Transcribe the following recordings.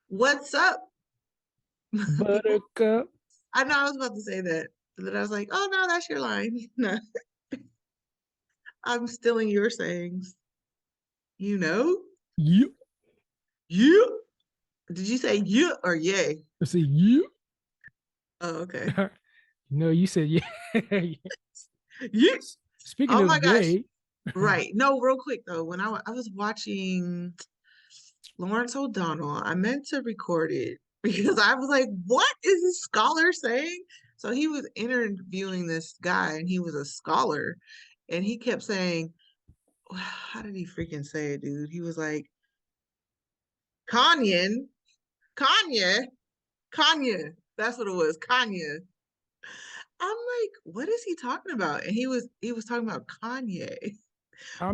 What's up? Buttercup. I know I was about to say that, but then I was like, oh no, that's your line. No, I'm stealing your sayings. You know? You. You? Did you say you or yay? I said you. Oh, okay. No, you said yeah. You. Speaking Oh of my gosh. yay, Right. No, real quick though, when I was watching Lawrence O'Donnell, I meant to record it because I was like, what is this scholar saying? So he was interviewing this guy and he was a scholar and he kept saying, how did he freaking say it, dude? He was like, Kanye, Kanye, Kanye. That's what it was, Kanye. I'm like, what is he talking about? And he was talking about Kanye.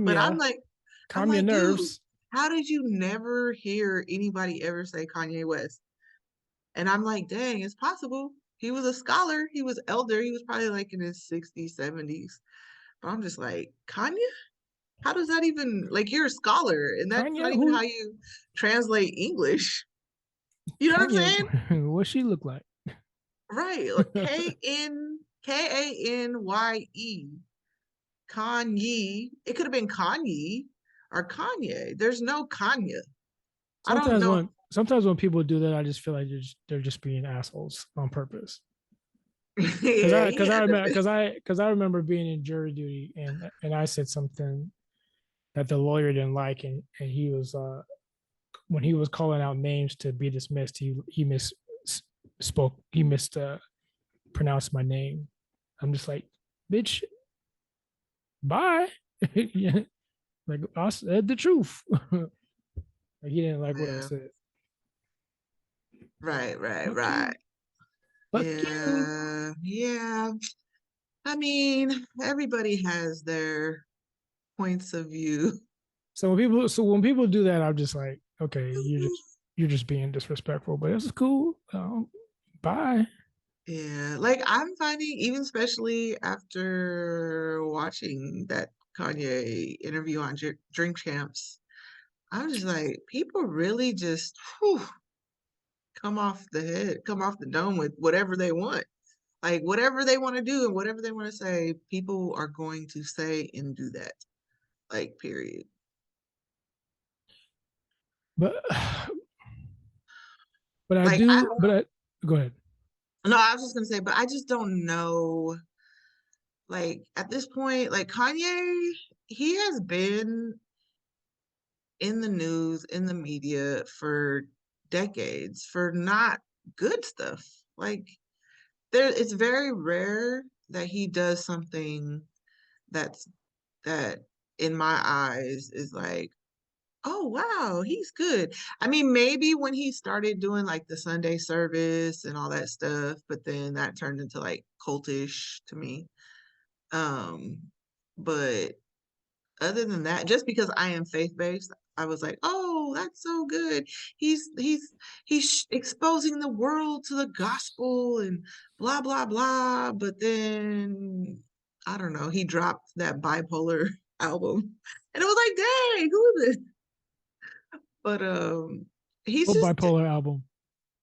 But I'm Kanye, like, I'm calm your like, dude, nerves. how did you never hear anybody ever say Kanye West? And I'm like, dang, it's possible. He was a scholar. He was elder. He was probably like in his 60s, 70s. But I'm just like, Kanye? How does that even like you're a scholar and that's Kanye, not even how who? you translate English. You know what I'm Kanye, saying? what she look like? Right. Kanye. Kanye. It could have been Kanye or Kanye. There's no Kanye. I don't sometimes know. when sometimes when people do that, I just feel like they're just being assholes on purpose. Cause Yeah, I he cause I had to remember be. cause I remember being in jury duty and I said something that the lawyer didn't like and he was when he was calling out names to be dismissed, he misspoke. He missed pronounced my name. I'm just like, bitch, bye. Yeah, like I said the truth. Like he didn't like what I Yeah. said. Right, right, Fuck right. you. Fuck you. Yeah. Yeah. I mean, everybody has their points of view. So when people do that, I'm just like, okay, you're just being disrespectful. But this is cool. Bye. Yeah, like I'm finding, even especially after watching that Kanye interview on Drink Champs, I'm just like, people really just come off the head, come off the dome with whatever they want. Like whatever they want to do and whatever they want to say, people are going to say and do that. Like, period. But but I Like I do. But go ahead. no, I was just gonna say, but I just don't know. Like at this point, like Kanye, he has been in the news, in the media for decades for not good stuff. Like it's very rare that he does something that's that in my eyes is like, oh wow, he's good. I mean, maybe when he started doing like the Sunday service and all that stuff, but then that turned into like cultish to me. Um, but other than that, just because I am faith-based, I was like, "Oh, that's so good. He's exposing the world to the gospel and blah blah blah." But then I don't know, he dropped that bipolar album, and it was like, "Dang, who is this?" But he's What just, bipolar album?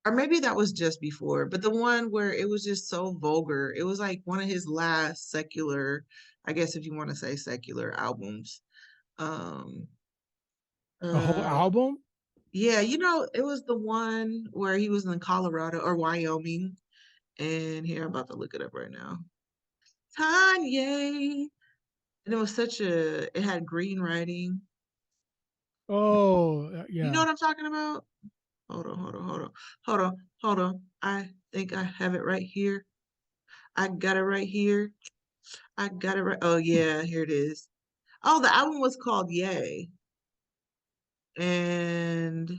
or maybe that was just before, but the one where it was just so vulgar. It was like one of his last secular, I guess if you want to say secular albums. Um, A whole uh, album? yeah, it was the one where he was in Colorado or Wyoming. And here, I'm about to look it up right now. Kanye. And it was it had green writing. Oh, You know yeah. what I'm talking about? Hold on, hold on. I think I have it right here. I got it right here. I got it right. Oh, yeah, here it is. Oh, the album was called Yay. And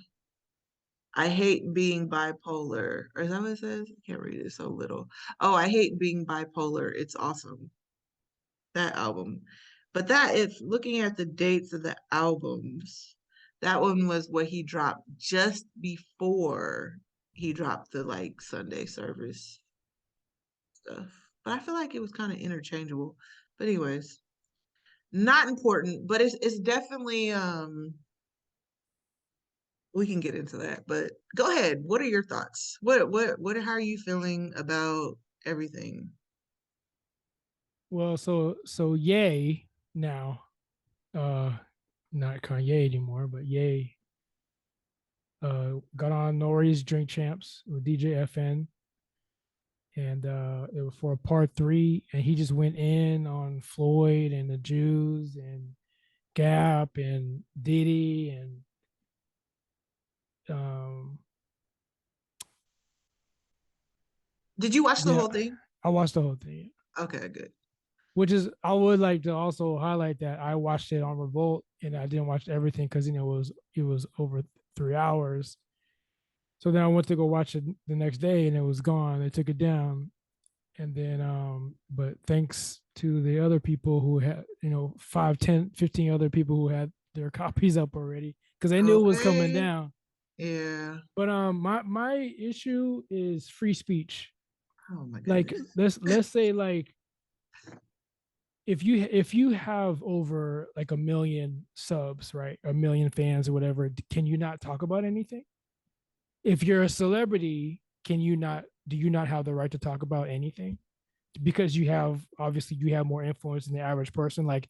I hate being bipolar. Or is that what it says? I can't read it so little. Oh, I hate being bipolar. It's awesome. That album. But that if looking at the dates of the albums, that one was what he dropped just before he dropped the like Sunday service stuff. But I feel like it was kind of interchangeable. But anyways, not important, but it's definitely we can get into that. But go ahead. What are your thoughts? How are you feeling about everything? Well, so Yay now, uh, not Kanye anymore, but Yay, got on Nori's Drink Champs with DJ FN, and it was for a part three, and he just went in on Floyd and the Jews and Gap and Diddy and um, Did you watch the yeah, whole thing? I watched the whole thing. Okay, good. Which is, I would like to also highlight that I watched it on Revolt and I didn't watch everything because it was over 3 hours. So then I went to go watch it the next day and it was gone. They took it down. And then but thanks to the other people who had, 5, 10, 15 other people who had their copies up already because they knew it was coming Okay. down. Yeah. But my issue is free speech. Oh my Like goodness. let's say, like, if you have over like a million subs, right, a million fans or whatever, can you not talk about anything? If you're a celebrity, can you not, do you not have the right to talk about anything? Because you have, obviously you have more influence than the average person. Like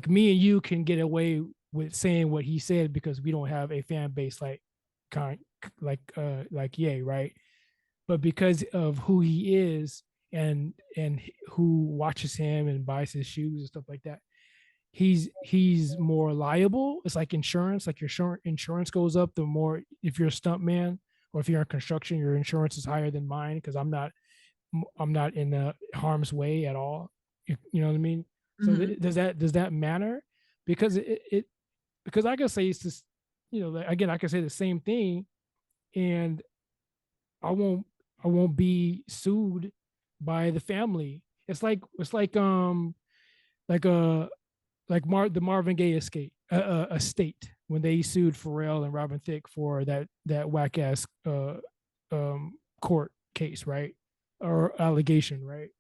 me and you can get away with saying what he said because we don't have a fan base kind like Ye, right? But because of who he is, and who watches him and buys his shoes and stuff like that, he's more liable. It's like insurance. Like your insurance goes up the more, if you're a stunt man or if you're in construction, your insurance is higher than mine because I'm not in the harm's way at all. You know what I mean? So Hmm. does that matter? Because it because I can say it's just, again, I can say the same thing, and I won't I won't be sued by the family. Like the Marvin Gaye estate when they sued Pharrell and Robin Thicke for that whack ass court case, right? Or allegation, right?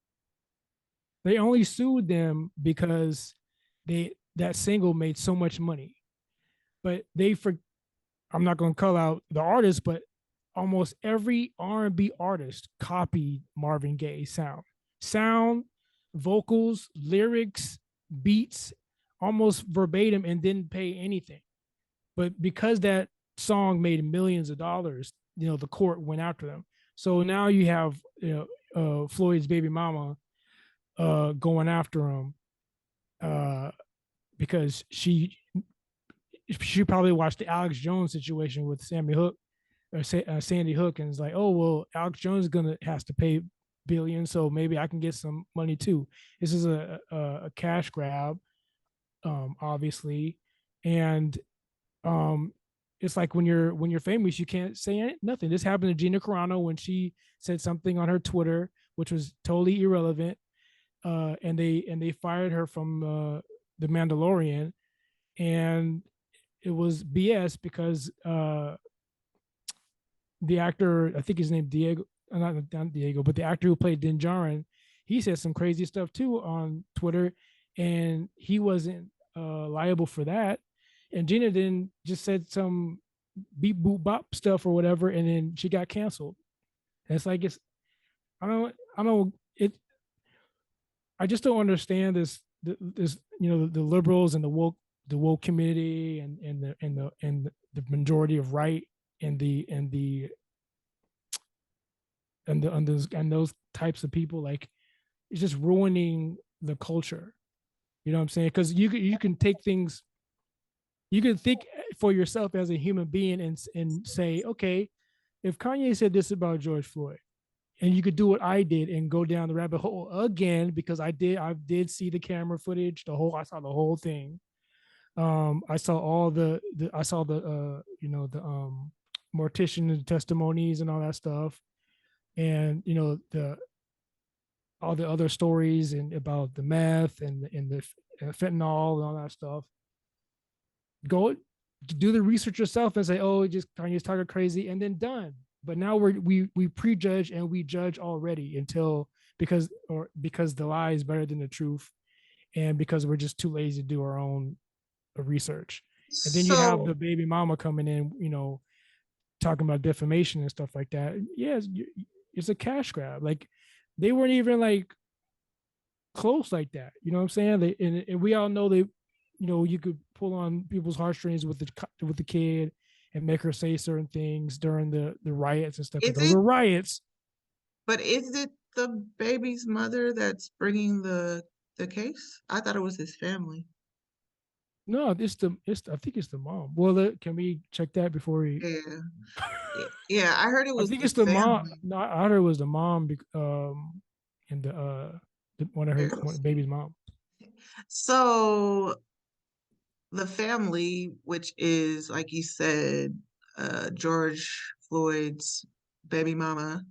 They only sued them because that single made so much money. But I'm not going to call out the artist, but almost every R&B artist copied Marvin Gaye's sound, vocals, lyrics, beats, almost verbatim, and didn't pay anything. But because that song made millions of dollars, the court went after them. So now you have, Floyd's baby mama going after him uh, because she probably watched the Alex Jones situation with Sammy Hook or Sandy Hook, and it's like, oh well, Alex Jones has to pay billions, so maybe I can get some money too. This is a cash grab, obviously, and um, it's like when you're famous, you can't say nothing. This happened to Gina Carano when she said something on her Twitter which was totally irrelevant, and they fired her from the Mandalorian, and it was BS because the actor, I think his name Diego, not Diego, but the actor who played Din Djarin, he said some crazy stuff too on Twitter, and he wasn't liable for that. And Gina then just said some beep boop bop stuff or whatever, and then she got canceled. And it's like I don't it. I just don't understand this the liberals and the woke community and the majority of right and those types of people, like, it's just ruining the culture. You know what I'm saying? Because you can take things, you can think for yourself as a human being and say, okay, if Kanye said this about George Floyd, and you could do what I did and go down the rabbit hole again, because I did see the camera footage, I saw the whole thing. I saw all I saw the mortician testimonies and all that stuff, and the all the other stories and about the meth and the fentanyl and all that stuff. Go do the research yourself and say, oh, just Kanye's talking crazy, and then done. But now we prejudge and we judge already until because the lie is better than the truth, and because we're just too lazy to do our own research. And then you have So the baby mama coming in, talking about defamation and stuff like that. Yeah, it's a cash grab. Like they weren't even like close like that. You know what I'm saying? And we all know they, you could pull on people's heartstrings with the kid and make her say certain things during the riots and stuff because is those it, were riots. but is it the baby's mother that's bringing the case? I thought it was his family. No, I think it's the mom. Well, can we check that before we? Yeah. Yeah, I heard it I was think the it's the mom. family. No, I heard it was the mom. And one of her baby's mom. So the family, which is like you said, George Floyd's baby mama,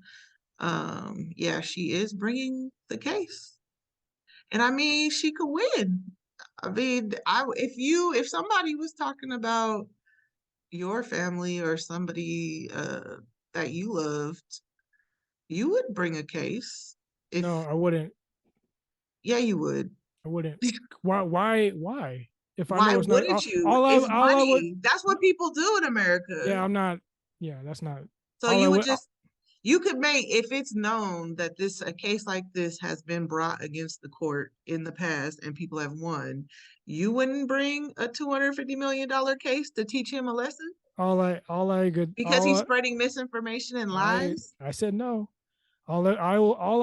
yeah, she is bringing the case. And I mean, she could win. I mean, if somebody was talking about your family or somebody that you loved, you would bring a case. No, If I wouldn't. Yeah, you would. I wouldn't. Why? Why? Why? If I Why know it's not wouldn't you? It's all I would. money. That's what people do in America. Yeah, I'm not. Yeah, that's not So all I you would would. just you could make, if it's known that this a case like this has been brought against the court in the past and people have won, you wouldn't bring a $250 million case to teach him a lesson All I could. because he's spreading misinformation and lies. I said no. All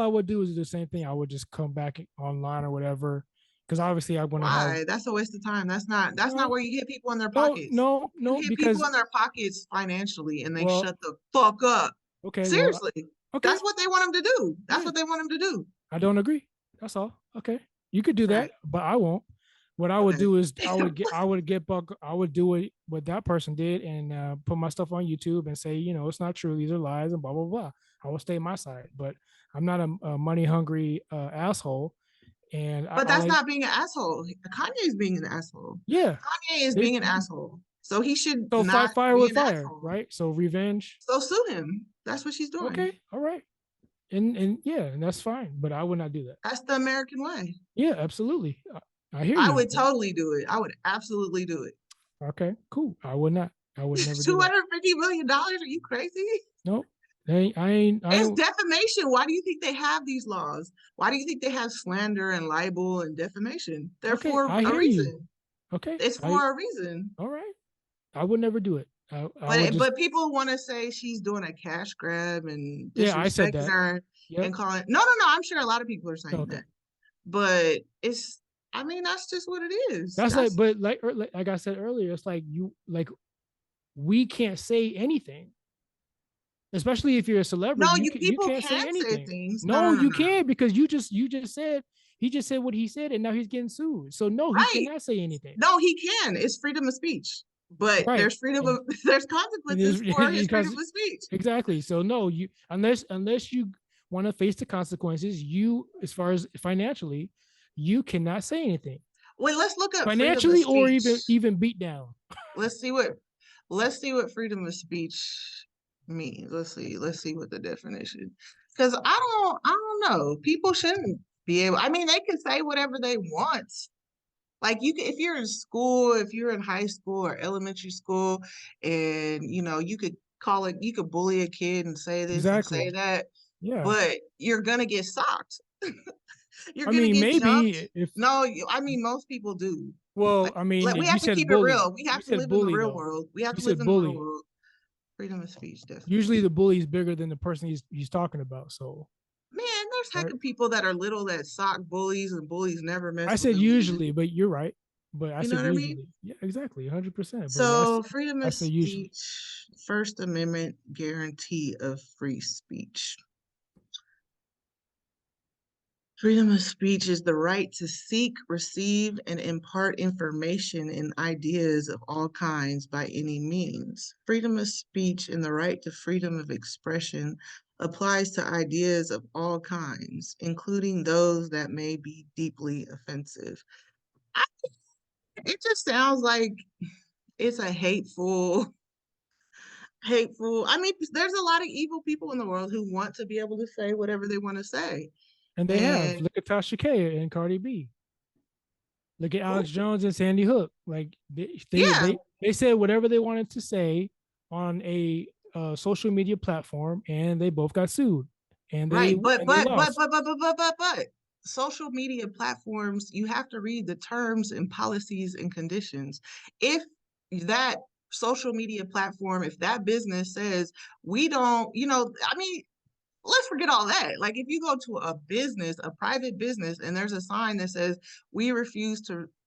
I would do is do the same thing. I would just come back online or whatever, because obviously I want to have Why? That's a waste of time. That's not no, where you hit people in their no, pockets. no, You no, hit people because in their pockets financially and they well, shut the fuck up. okay, well, Seriously. okay, That's what they want them to do. That's yeah, what they want them to do. I don't agree. That's all. Okay, you could do Right. that, but I won't. What I would Okay. do is I would do it what that person did and put my stuff on YouTube and say, it's not true. These are lies and blah blah blah. I will stay my side, but I'm not a money hungry asshole. And But I that's like, not being an asshole. Kanye is being an asshole. yeah, Kanye is they, being an asshole. So he should so fight not fire be with an fire, asshole. right? So revenge. So sue him. That's what she's doing. Okay, all right, and yeah, and that's fine. But I would not do that. That's the American way. Yeah, absolutely. I hear I you. would totally do it. I would absolutely do it. Okay, cool. I would not. I would never do that. $250 million? Are you crazy? Nope. I It's ain't. defamation. Why do you think they have these laws? Why do you think they have slander and libel and defamation? They're Okay, for I a hear you. reason. Okay, It's for a reason. all right. I would never do it. I would But just, but people want to say she's doing a cash grab and yeah, I said disrespecting that. her Yep. and calling. No, no, no. I'm sure a lot of people are saying Okay. that. But it's, I mean, that's just what it is. That's like, That's but like I said earlier, it's like we can't say anything, especially if you're a celebrity. no, You you can you people can't say can say anything. things. No, No, no, no, you no, no. can't because you just said he just said what he said and now he's getting sued. So no, he Right. cannot say anything. No, he can. It's freedom of speech. But Right. there's freedom And of there's it is consequences for his freedom because of speech. exactly. So no, you unless you want to face the consequences, you as far as financially, you cannot say anything. Wait, let's look up freedom of Financially or even speech. even beat down. Let's see what freedom of speech means. Let's see what the definition. Because I don't know. People shouldn't be able. I mean, they can say whatever they want. Like you can, if you're in school, if you're in high school or elementary school, and you could call it, you could bully a kid and say this and say Exactly. that, Yeah. but you're gonna get socked. You're I gonna mean, get jumped. maybe if No, I mean most people do. well, Like, I mean, like we you have to said keep it bully. real. We You have to said live in the bully real though. world. We have You to live said in the real bully. world. Freedom of speech, definitely. Usually the bully is bigger than the person he's talking about. So Man, there's heck right. of people that are little that sock bullies and bullies never I mess with said them again. usually, but you're right. But I You know said what I mean? usually. Yeah, exactly, 100%. But So, freedom I of say usually. speech, First Amendment guarantee of free speech. Freedom of speech is the right to seek, receive, and impart information and ideas of all kinds by any means. Freedom of speech and the right to freedom of expression applies to ideas of all kinds, including those that may be deeply offensive. I, it just sounds like it's a hateful. I mean, there's a lot of evil people in the world who want to be able to say whatever they want to say. And they have. And Look at Tasha K and Cardi B. Look at Who? Alex Jones and Sandy Hook. Like Yeah, they said whatever they wanted to say on a social media platform, and they both got sued, and right. they lost. Social media platforms, you have to read the terms and policies and conditions. If that social media platform, if that business says we don't, I mean, let's forget all that. Like if you go to a business, a private business, and there's a sign that says we refuse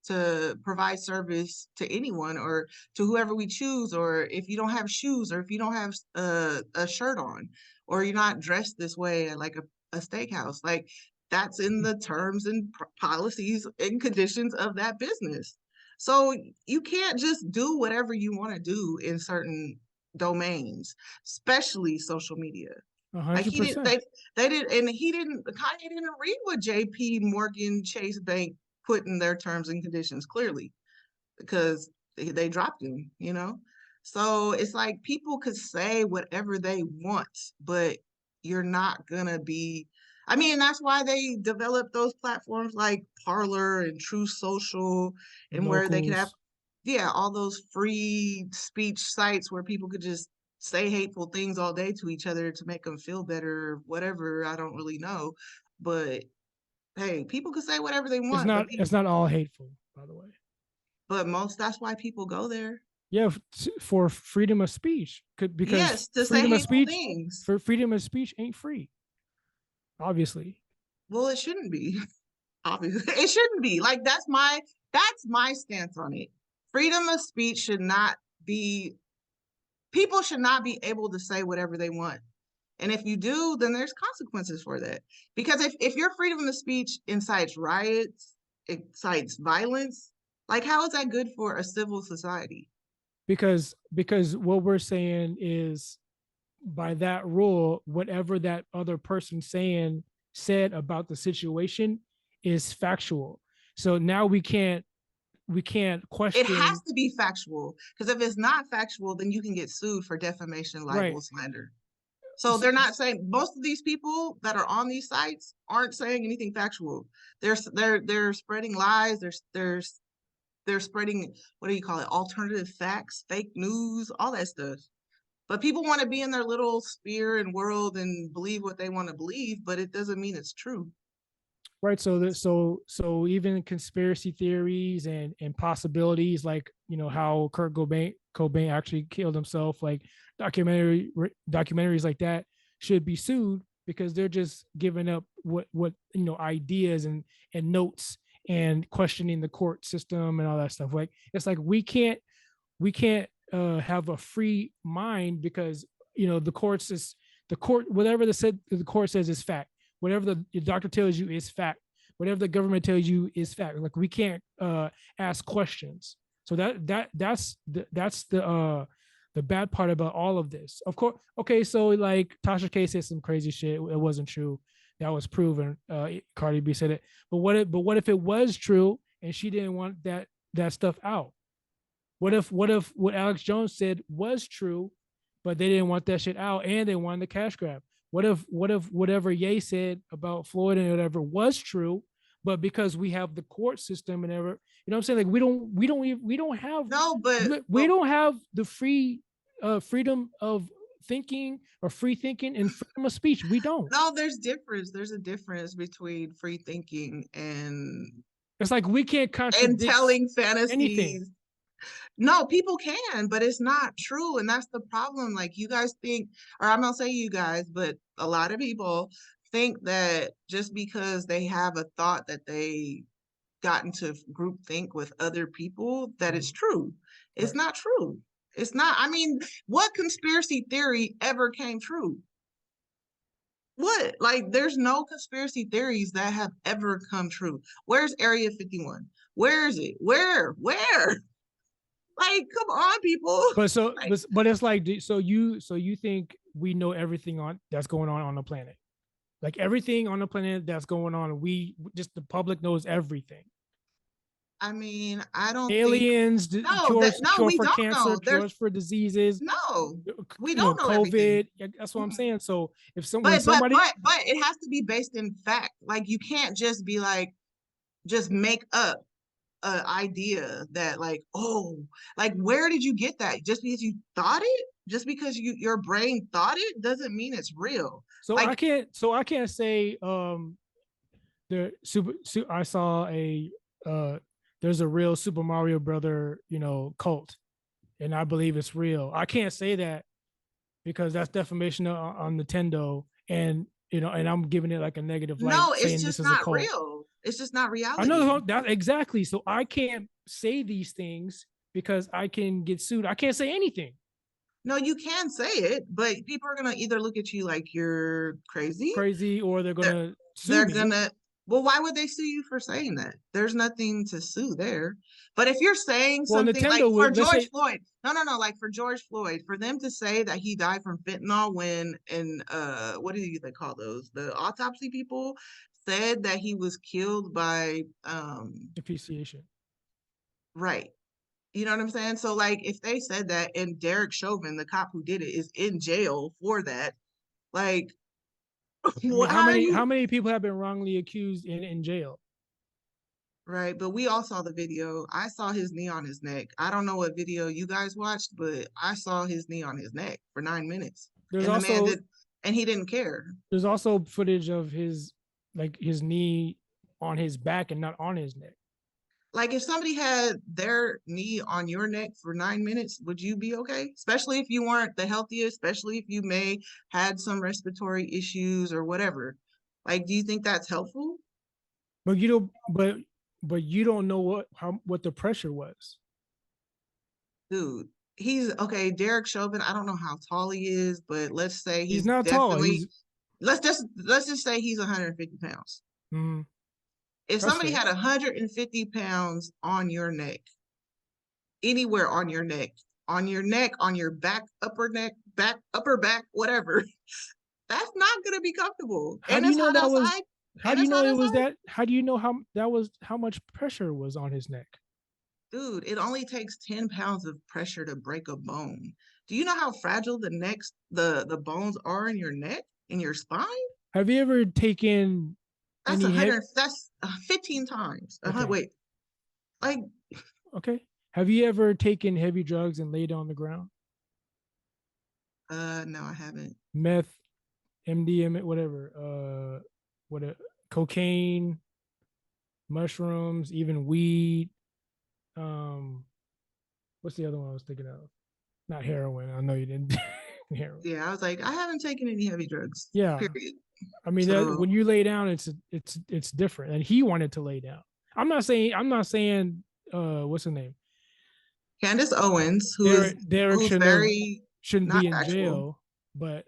to provide service to anyone or to whoever we choose, or if you don't have shoes, or if you don't have a shirt on, or you're not dressed this way at like a steakhouse, like that's in the terms and policies and conditions of that business. So you can't just do whatever you want to do in certain domains, especially social media. A Like hundred he didn't, percent. they did, and Kanye didn't read what JP Morgan Chase Bank put in their terms and conditions clearly because they dropped him. So it's like people could say whatever they want, but you're not gonna be, I mean, that's why they developed those platforms like Parler and True Social and where they could have, Locals. yeah, all those free speech sites where people could just say hateful things all day to each other to make them feel better, whatever. I don't really know. But hey, people can say whatever they want, It's not all hateful, by the way. but most that's why people go there. Yeah, for freedom of speech, because Yes, to say hateful things. for freedom of speech ain't free, obviously. Well, it shouldn't be. Obviously, it shouldn't be. Like that's my stance on it. Freedom of speech should not be. People should not be able to say whatever they want. And if you do, then there's consequences for that. Because if your freedom of speech incites riots, incites violence, like how is that good for a civil society? Because what we're saying is, by that rule, whatever that other person saying said about the situation is factual. So now we can't It has question. to be factual. Because if it's not factual, then you can get sued for defamation, Right. libel, slander. So So, they're not saying, most of these people that are on these sites aren't saying anything factual. They're spreading lies. They're spreading, what do you call it? Alternative facts, fake news, all that stuff. But people want to be in their little sphere and world and believe what they want to believe, but it doesn't mean it's true. right, so even conspiracy theories and possibilities, like, how Kurt Cobain actually killed himself, like documentaries like that should be sued, because they're just giving up what ideas and notes, and questioning the court system and all that stuff. Like, it's like we can't have a free mind, because the court, whatever the court says is fact, whatever the doctor tells you is fact, whatever the government tells you is fact. Like, we can't ask questions. So that's the bad part about all of this. Of course, okay, so like Tasha K said some crazy shit, it wasn't true, that was proven. Cardi B said it, but what if it was true and she didn't want that stuff out? What if what Alex Jones said was true, but they didn't want that shit out, and they wanted the cash grab? What if whatever Ye said about Floyd and whatever was true, but because we have the court system and ever, what I'm saying? Like, No, we don't have the freedom of thinking, or free thinking, and freedom of speech. We don't. no, there's difference. There's a difference between free thinking It's like we can't and contradict telling anything. fantasies. No, people can, but it's not true. And that's the problem. Like you guys think, or I'm gonna say you guys, but a lot of people think that just because they have a thought that they got into group think with other people, that it's true. It's Right. not true. It's not. I mean, what conspiracy theory ever came true? What? Like, there's no conspiracy theories that have ever come true. Where's Area 51? Where is it? Where? Like, come on, people. But so, Like, but it's like, so you think we know everything on that's going on the planet? Like, everything on the planet that's going on, we just, the public knows everything. I mean, I don't think Aliens, no, that cures, no, cure we for don't cancer, know. There's cures for diseases, no, we don't know everything. COVID. Yeah, that's what I'm Mhm. saying. So when But but somebody, but but it has to be based in fact. Like you can't just be like just make up. an idea that like, oh, like where did you get that? Just because you thought it, just because your brain thought it doesn't mean it's real. So Like, I can't say the I saw a there's a real Super Mario Brother, cult, and I believe it's real. I can't say that because that's defamation on Nintendo, and and I'm giving it like a negative light, no, it's saying this just is a not cult. real. It's just not I reality. know that exactly. So I can't say these things because I can get sued. I can't say anything No, you can say it, but people are gonna either look at you like you're crazy. crazy, or they're They're gonna sue they're me. gonna, well, why would they sue you for saying that? There's nothing to sue there. But if you're saying Well, something like Nintendo for would, let's George say, Floyd, no, like for George Floyd, for them to say that he died from fentanyl when, and what do they call those? The autopsy people said that he was killed by appreciation. right. You know what I'm saying? So like if they said that and Derek Chauvin, the cop who did it, is in jail for that, like I mean, how are how you many people have been wrongly accused in jail? right? But we all saw the video. I saw his knee on his neck. I don't know what video you guys watched, but I saw his knee on his neck for 9 minutes. There's And the man also did, and he didn't care. there's also footage of his knee on his back and not on his neck. Like if somebody had their knee on your neck for 9 minutes, would you be okay? Especially if you weren't the healthiest, especially if you may had some respiratory issues or whatever. Like, do you think that's helpful? But you don't but you don't know what the pressure was. Dude, he's okay. Derek Chauvin, I don't know how tall he is, but let's say He's he's not tall. definitely, He's let's just say he's 150 pounds. mm, If that's somebody fair. had 150 pounds on your neck, anywhere on your neck, on your neck, back, upper back, whatever, that's not gonna be comfortable. How And do you it's know hot that was outside. how And do you it's know hot it was outside. that how do you know how that was how much pressure was on his neck? Dude, it only takes 10 pounds of pressure to break a bone. Do you know how fragile the bones are in your neck, in your spine? Have you ever taken That's any heavy? that's 15 times. Okay. Wait, like, Okay. Have you ever taken heavy drugs and laid on the ground? no, I haven't. Meth, MDMA, whatever, what cocaine, mushrooms, even weed. Um, what's the other one I was thinking of? Not heroin. I know you didn't heroin. Yeah, I was like, I haven't taken any heavy drugs, Yeah, period. I mean that So when you lay down, it's different. And he wanted to lay down. I'm not saying what's the name? Candace Owens, who is Derek who's very shouldn't not be in factual. jail, but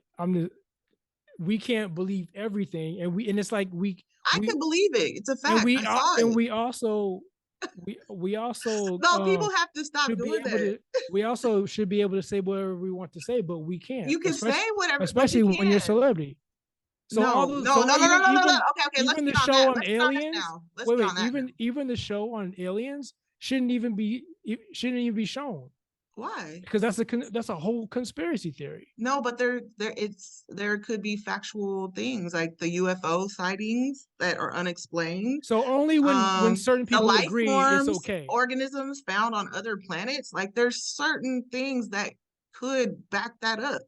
we can't believe everything, and it's like I we can believe it. It's a and fact. I saw it. we also we also No, people have to stop should be doing able that. to we also should be able to say whatever we want to say, but we can't, You can say whatever, but especially you when you're a can't. celebrity. So all No, those no, so no, no, no, no, no, no. Okay, okay. Let's even the get on that. show on Let's get on this aliens, now. Let's get on that now. even the show on aliens shouldn't even be shown Why? because that's a whole conspiracy theory. No, but there could be factual things like the UFO sightings that are unexplained. So only when certain The people life agree, it's forms, okay. organisms found on other planets. Like there's certain things that could back that up.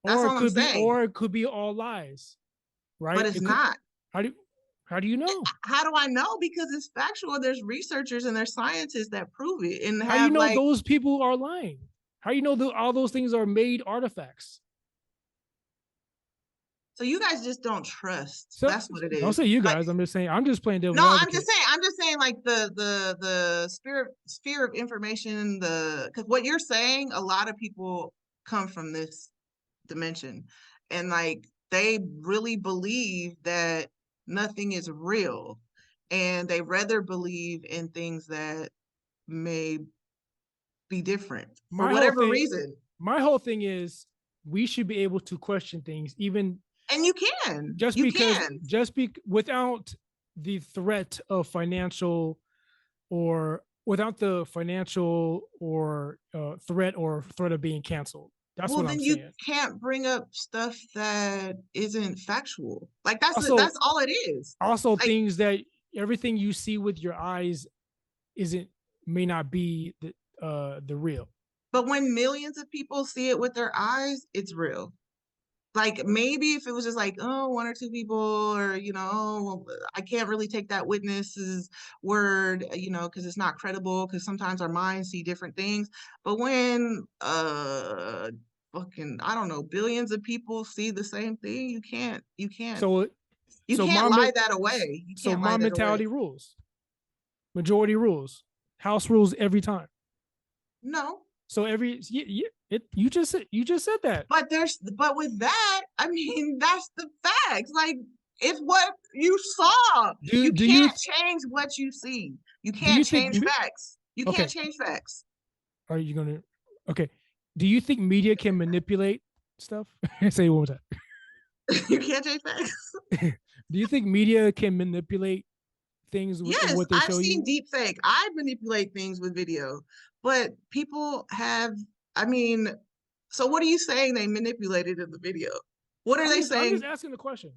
That's all I'm saying. Or it could be all lies, But right? it's It could. not. How do how do you know? How do I know? Because it's factual. There's researchers and there's scientists that prove it and How do you have know like, those people are lying? How do you know all those things are made artifacts? so you guys just don't trust. So That's what it don't is. say you Like, guys. I'm just saying. I'm just playing devil's no, advocate. I'm just saying like the sphere of information, because what you're saying, a lot of people come from this dimension and like they really believe that nothing is real and they rather believe in things that may be different for My whole whatever thing. reason. My whole thing is we should be able to question things, even And you can. without the threat of financial or without the financial or threat of being canceled. That's Well, what I'm then you saying. can't bring up stuff that isn't factual. Like Also, that's all it is. also Like, things that everything you see with your eyes isn't may not be the real. But when millions of people see it with their eyes, it's real. Like maybe if it was just like, oh, one or two people, or oh, well, I can't really take that witness's word, because it's not credible, because sometimes our minds see different things. But when fucking, I don't know, billions of people see the same thing, So you so can't my lie that away. You so can't lie my that away. mentality rules. Majority rules. House rules every time. No. So you just said that. But with that, I mean, that's the facts. Like it's what you saw. Do You do you can't change what you see. You do you can't think change facts. You can't okay, change facts. are you gonna okay? Do you think media can manipulate stuff? Say it one more time. You can't change facts. Do you think media can manipulate things in Yes, what they I've show seen you? deep fake. I manipulate things with video, but people have, I mean, so what are you saying they manipulated in the video? What are they I'm just saying? asking the question.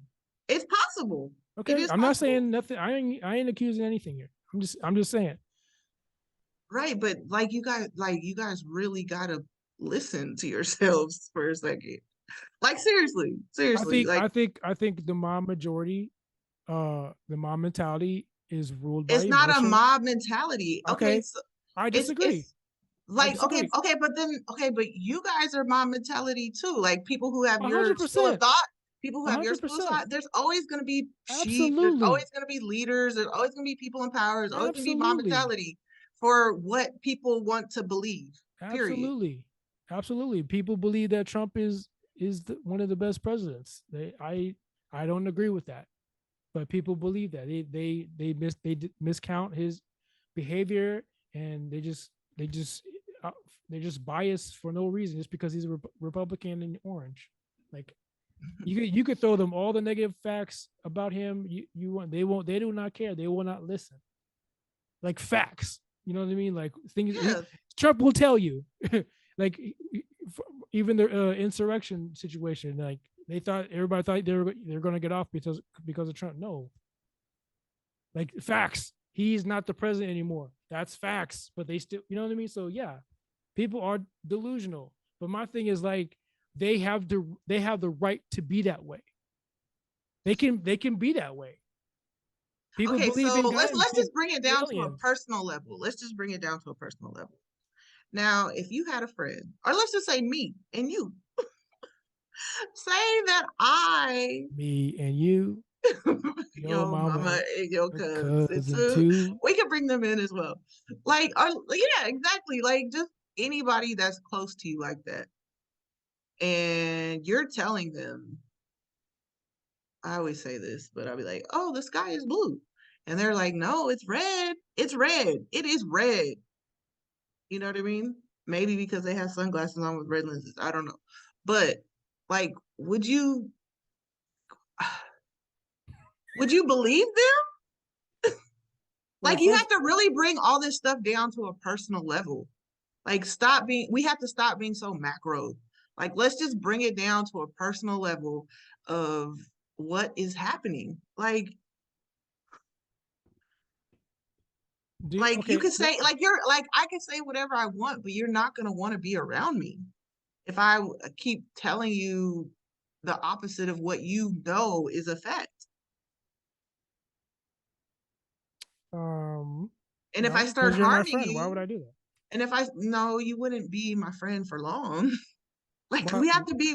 It's possible. It Okay, is I'm not possible. saying nothing. I ain't accusing anything here. I'm just saying. Right, but you guys really gotta listen to yourselves for a second. Like seriously, seriously. Like I think the mob mentality is ruled by it's not a emotion. mob mentality. Okay, Okay, so I it's disagree. it's I like okay, disagree. okay, but then okay, but you guys are mob mentality too. Like people who have A your hundred school of percent. thought, people who A have your hundred school of percent. thought, there's always gonna be sheep, there's always Absolutely. gonna be leaders, there's always gonna be people in power, there's always gonna be mob Absolutely. mentality for what people want to believe. Period. Absolutely. Absolutely. People believe that Trump is one of the best presidents. I don't agree with that, but people believe that they miscount his behavior, and they just they're just biased for no reason, just because he's a Republican and orange. Like you could throw them all the negative facts about him. They do not care. They will not listen. Like facts. You know what I mean? Like things Yeah. Trump will tell you. Like even the insurrection situation, like everybody thought they're going to get off because of Trump. No, like facts. He's not the president anymore. That's facts. But they still, you know what I mean? So yeah, people are delusional. But my thing is like they have the right to be that way. They can be that way. People Okay, believe so in let's just bring it down to a aliens. personal level. Let's just bring it down to a personal level. Now, if you had a friend, or let's just say me and you, say that I, Me and you, your your mama, mama, and your a cousins, cousin too. we can bring them in as well. Like, yeah, exactly. Like, just anybody that's close to you like that, and you're telling them. I always say this, but I'll be like, "Oh, the sky is blue," and they're like, "No, it's red. It's red. It is red." You know what I mean? Maybe because they have sunglasses on with red lenses. I don't know. But like, would you believe them? Well, Like you have first, to really bring all this stuff down to a personal level. Like we have to stop being so macro. Like let's just bring it down to a personal level of what is happening. Like you okay, could say like you're like I can say whatever I want, but you're not going to want to be around me if I keep telling you the opposite of what you know is a fact. um, And if I no, start because you're my harming friend. Why would you, I do that? and if I no, you wouldn't be my friend for long. Like Why, we have to be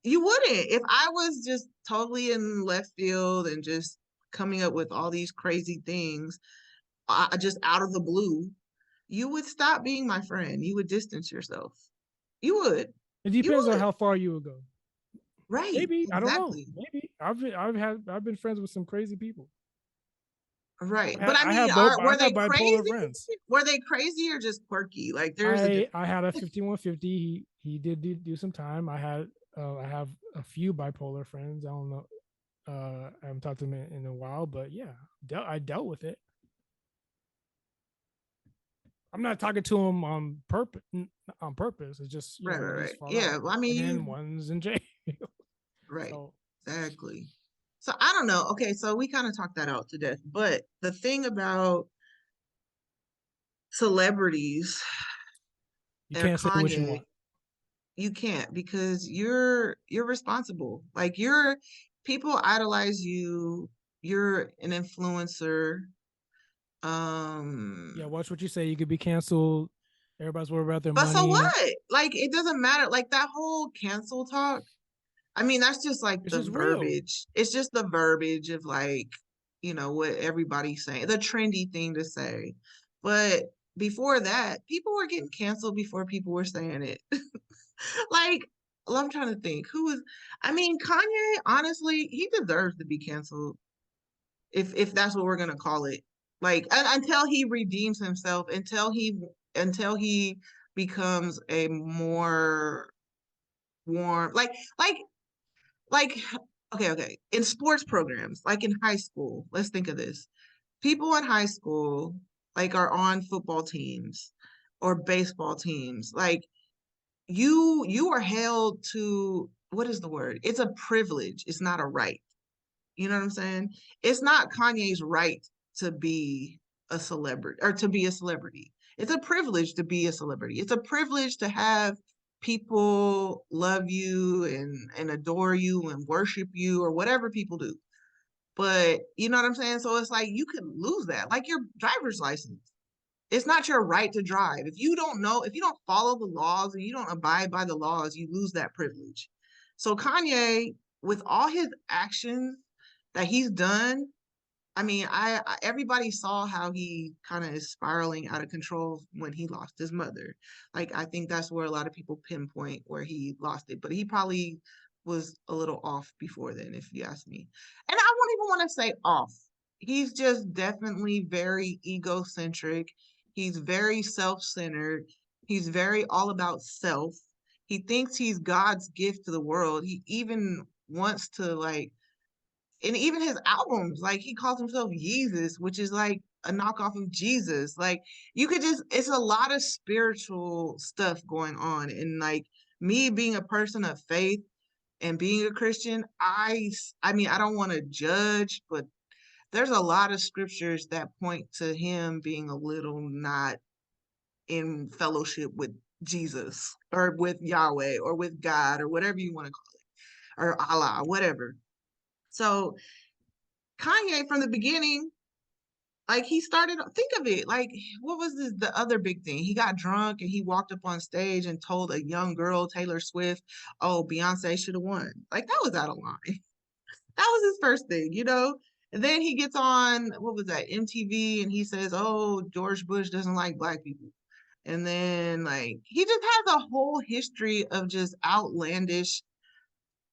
you wouldn't. If I was just totally in left field and just coming up with all these crazy things just out of the blue, you would stop being my friend. You would distance yourself. You would. it You depends on would. how far you would go. Right. Maybe I don't know. Exactly. Maybe I've been friends with some crazy people. Right. But I mean, I were they have bipolar crazy? friends. Were they crazy or just quirky? Like there's a difference. I had a 5150. He did do some time. I have a few bipolar friends. I don't know. I haven't talked to them in a while, but yeah, I dealt with it. I'm not talking to him on purpose. On purpose, it's just Right, we right, just right. fall out, Yeah. Well, I mean, and then you one's in jail. right. So Exactly. So I don't know. Okay, so we kind of talked that out to death. But the thing about celebrities You or can't say what you Kanye, want. you can't because you're responsible. Like you're people idolize you. You're an influencer. Yeah, Um, watch what you say. You could be canceled. Everybody's worried about their but so money. what? Like it doesn't matter. Like that whole cancel talk. I mean, that's just like It's the just real. verbiage. It's just the verbiage of like, what everybody's saying, the trendy thing to say. But before that, people were getting canceled before people were saying it. Like, well, I'm trying to think who was, I mean, Kanye, honestly, he deserves to be canceled if that's what we're gonna call it. Like, until he redeems himself, until he becomes a more warm, like okay, in sports programs, like in high school, let's think of this. People in high school like are on football teams or baseball teams. Like you are held to, what is the word? It's a privilege. It's not a right. You know what I'm saying? It's not Kanye's right to be a celebrity or to be a celebrity. It's a privilege to be a celebrity. It's a privilege to have people love you and adore you and worship you or whatever people do. But you know what I'm saying? So it's like you could lose that, like your driver's license. It's not your right to drive. If you don't follow the laws and you don't abide by the laws, you lose that privilege. So Kanye, with all his actions that he's done, I mean, everybody saw how he kind of is spiraling out of control when he lost his mother. Like I think that's where a lot of people pinpoint where he lost it, but he probably was a little off before then, if you ask me. And I won't even want to say off. He's just definitely very egocentric. He's very self-centered. He's very all about self. He thinks he's God's gift to the world. He even wants to like, and even his albums, like he calls himself Yeezus, which is like a knockoff of Jesus. Like you could just, it's a lot of spiritual stuff going on. And like me being a person of faith and being a Christian, I mean, I don't want to judge, but there's a lot of scriptures that point to him being a little not in fellowship with Jesus or with Yahweh or with God or whatever you want to call it, or Allah, whatever. So Kanye from the beginning, like he started, think of it, like what was this the other big thing? He got drunk and he walked up on stage and told a young girl, Taylor Swift, oh, Beyonce should have won. Like that was out of line. That was his first thing, you know? And then he gets on, what was that, MTV, and he says, oh, George Bush doesn't like black people. And then like he just has a whole history of just outlandish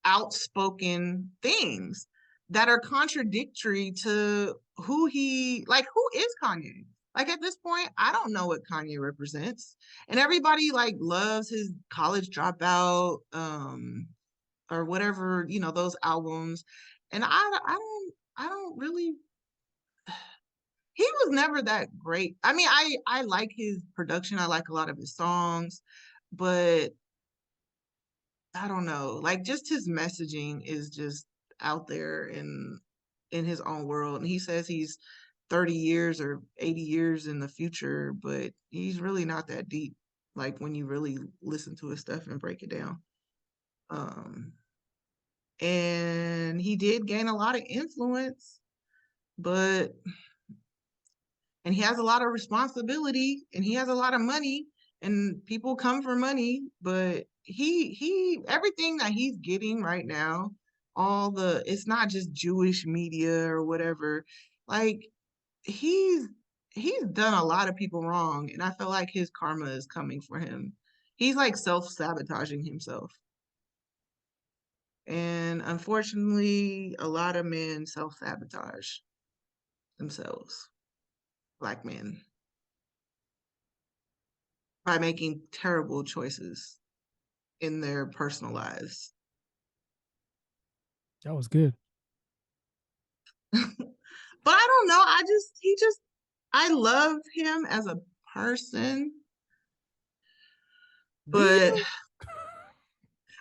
outspoken things that are contradictory to who is Kanye? Like at this point, I don't know what Kanye represents. And everybody like loves his college dropout, or whatever, those albums. And I don't really, he was never that great. I mean, I like his production. I like a lot of his songs, but I don't know. Like just his messaging is just out there in his own world. And he says he's 30 years or 80 years in the future, but he's really not that deep. Like when you really listen to his stuff and break it down. Um, and he did gain a lot of influence, but and he has a lot of responsibility and he has a lot of money and people come for money, but he everything that he's getting right now, it's not just Jewish media or whatever. Like he's he's done a lot of people wrong and I feel like his karma is coming for him. He's like self-sabotaging himself. And unfortunately, a lot of men self-sabotage themselves, black men, by making terrible choices in their personal lives. That was good. But I don't know. I love him as a person. Do But you?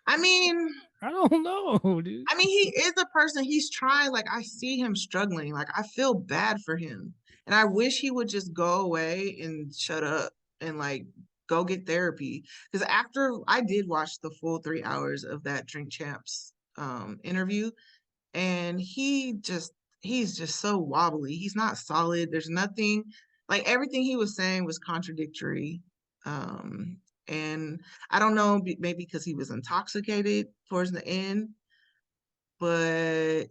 I mean, I don't know, dude. he is a person. He's trying. Like I see him struggling. Like I feel bad for him. And I wish he would just go away and shut up and like go get therapy. Because after I did watch the full 3 hours of that Drink Champs interview, and he's just so wobbly. He's not solid. There's nothing like everything he was saying was contradictory. And I don't know, maybe because he was intoxicated towards the end, but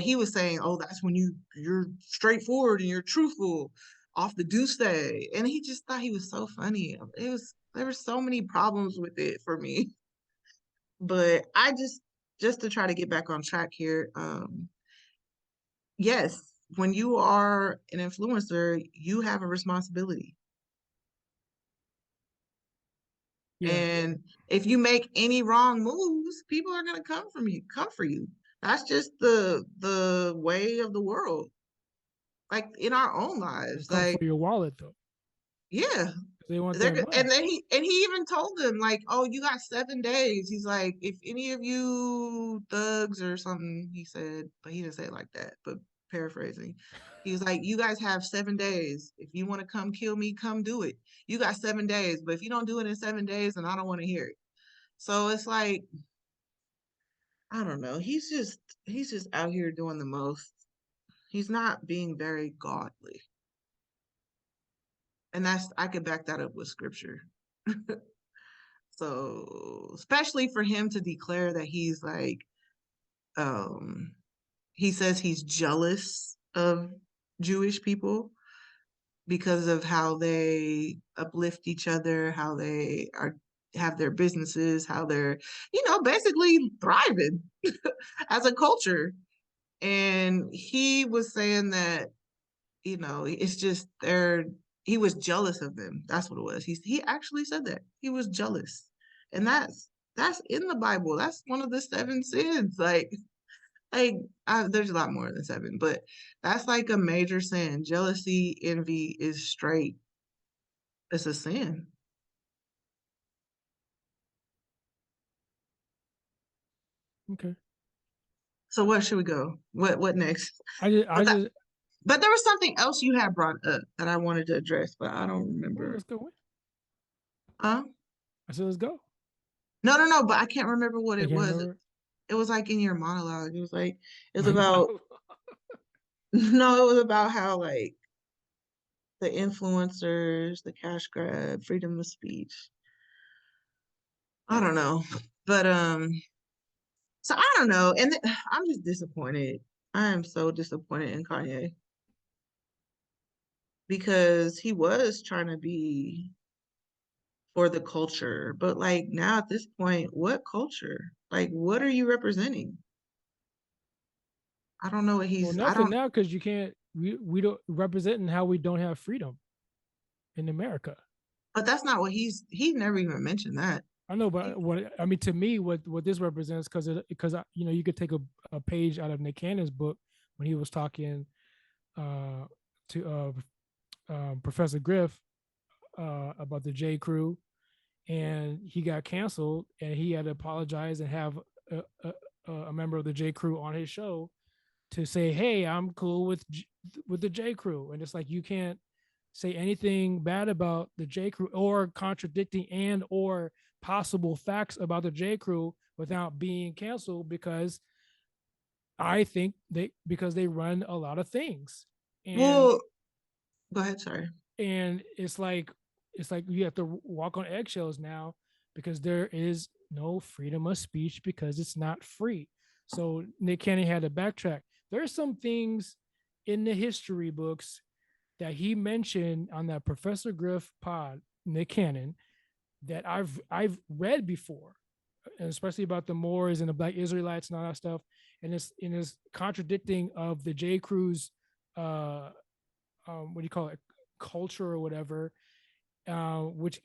he was saying, "Oh, that's when you're straightforward and you're truthful off the deuce day." And he just thought he was so funny. There were so many problems with it for me. But I just to try to get back on track here, yes, when you are an influencer, you have a responsibility. Yeah, And if you make any wrong moves, people are gonna come for you. That's just the way of the world. Like in our own they lives. come for Like, your wallet though. yeah. They want They're their go- and money. then he even told them, like, oh, you got 7 days. He's like, if any of you thugs or something, he said, but he didn't say it like that, but paraphrasing. He was like, you guys have 7 days. If you want to come kill me, come do it. You got 7 days, but if you don't do it in 7 days, then I don't want to hear it. So it's like, I don't know. He's just out here doing the most. He's not being very godly. And that's I could back that up with scripture. So, especially for him to declare that he's like, um, he says he's jealous of Jewish people because of how they uplift each other, how they are have their businesses, how they're, basically thriving as a culture. And he was saying that, it's just he was jealous of them. That's what it was. He actually said that. He was jealous. And that's in the Bible. That's one of the 7 sins. There's a lot more than seven, but that's like a major sin. Jealousy, envy is straight. It's a sin. Okay. So where should we go? What next? I But that just but there was something else you had brought up that I wanted to address, but I don't well, remember. let's go. Huh? I said let's go. No, no, no, but I can't remember what I it can't was. remember. It was like in your monologue. It was My about mouth. no, it was about how like the influencers, the cash grab, freedom of speech. I don't know. But so I don't know. And I'm just disappointed. I am so disappointed in Kanye because he was trying to be for the culture, but like now at this point, what culture? Like what are you representing? I don't know what Well, I nothing don't, now because you can't. We don't representing how we don't have freedom in America. but that's not what he never even mentioned that. I know, He, but what I mean to me, what this represents, because you could take a page out of Nick Cannon's book when he was talking uh, to Professor Griff about the J. Crew, and he got canceled, and he had to apologize and have a member of the J. Crew on his show to say, "Hey, I'm cool with the J. Crew," and it's like you can't say anything bad about the J. Crew or contradicting and or possible facts about the J. Crew without being canceled because I think because they run a lot of things. And well, go ahead, sorry. it's like you have to walk on eggshells now because there is no freedom of speech because it's not free. So Nick Cannon had to backtrack. There are some things in the history books that he mentioned on that Professor Griff pod, Nick Cannon, that I've read before, and especially about the Moors and the Black Israelites and all that stuff, and it's contradicting of the J. Crew's what do you call it, culture or whatever,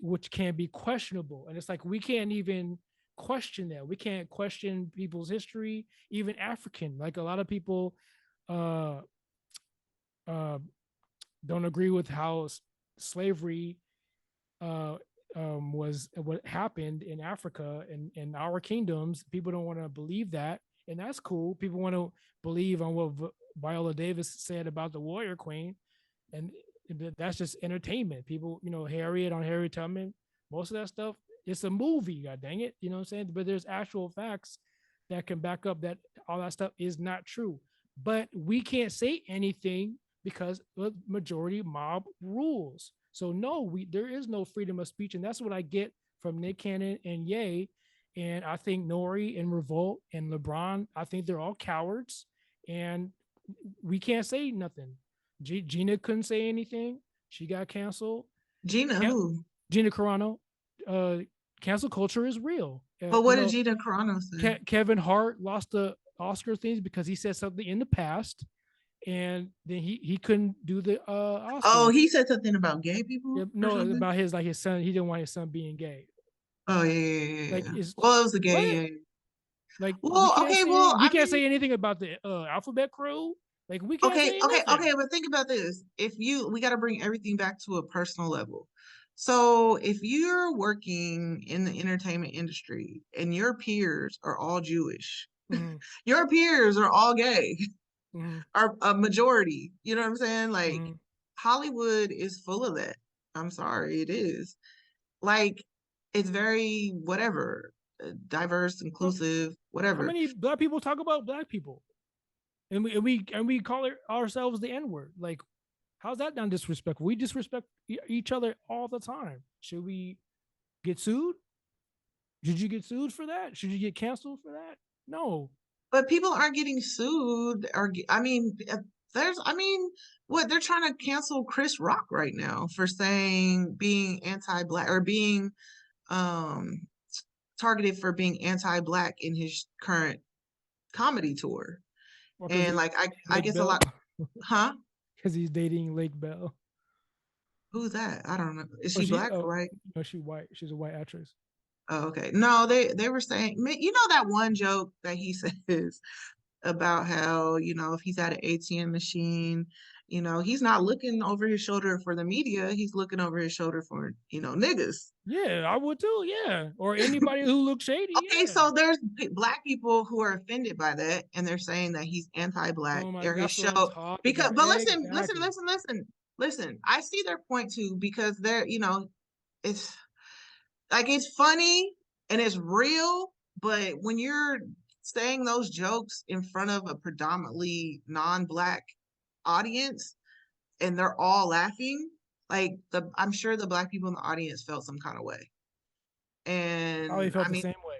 which can be questionable, and it's like we can't even question that. We can't question people's history, even African. Like a lot of people uh, uh, don't agree with how slavery uh, was what happened in Africa and in our kingdoms. People don't want to believe that, and that's cool. People want to believe on what Viola Davis said about the Warrior Queen, and that's just entertainment. People, Harriet on Harriet Tubman, most of that stuff, it's a movie. God dang it, you know what I'm saying? But there's actual facts that can back up that all that stuff is not true. But we can't say anything because the majority mob rules. So no, there is no freedom of speech, and that's what I get from Nick Cannon and Ye. And I think Nori and Revolt and LeBron, I think they're all cowards, and we can't say nothing. Gina couldn't say anything. She got canceled. Gina who? Gina Carano. Uh, Cancel culture is real. But what did Gina Carano say? Kevin Hart lost the Oscar things because he said something in the past, and then he couldn't do the Oscars. Oh, he said something about gay people. Yeah, no, about his son. He didn't want his son being gay. Oh yeah. Like, well, it was the gay. What? Yeah. Like, well, okay, well, we can't say anything about the Alphabet Crew. Like, we can't say okay, nothing. okay, but think about this. We got to bring everything back to a personal level. So if you're working in the entertainment industry and your peers are all Jewish, your peers are all gay, are a majority, you know what I'm saying? Like Hollywood is full of that. I'm sorry, it is. Like it's very whatever, diverse, inclusive, whatever. How many black people talk about black people? And we call ourselves the N-word. Like, how's that not disrespectful? We disrespect each other all the time. Should we get sued? Should you get sued for that? Should you get canceled for that? No. But people aren't getting sued. Or I mean, what they're trying to cancel Chris Rock right now for saying being anti-black or being um targeted for being anti-black in his current comedy tour. And like I guess Bell. a lot, huh? Because he's dating Lake Bell. Who's that? I don't know. Is she black or white? No, she's white. She's a white actress. Oh, okay. No, they were saying, you know, that one joke that he says about how, if he's at an ATM machine, he's not looking over his shoulder for the media. He's looking over his shoulder for, niggas. Yeah, I would too. Yeah. Or anybody who looks shady. Okay, yeah. So there's black people who are offended by that, and they're saying that he's anti-black or his show. Because, but listen. I see their point too, because they're, it's like it's funny and it's real, but when you're saying those jokes in front of a predominantly non-black audience and they're all laughing, like I'm sure the black people in the audience felt some kind of way. And probably felt the same way.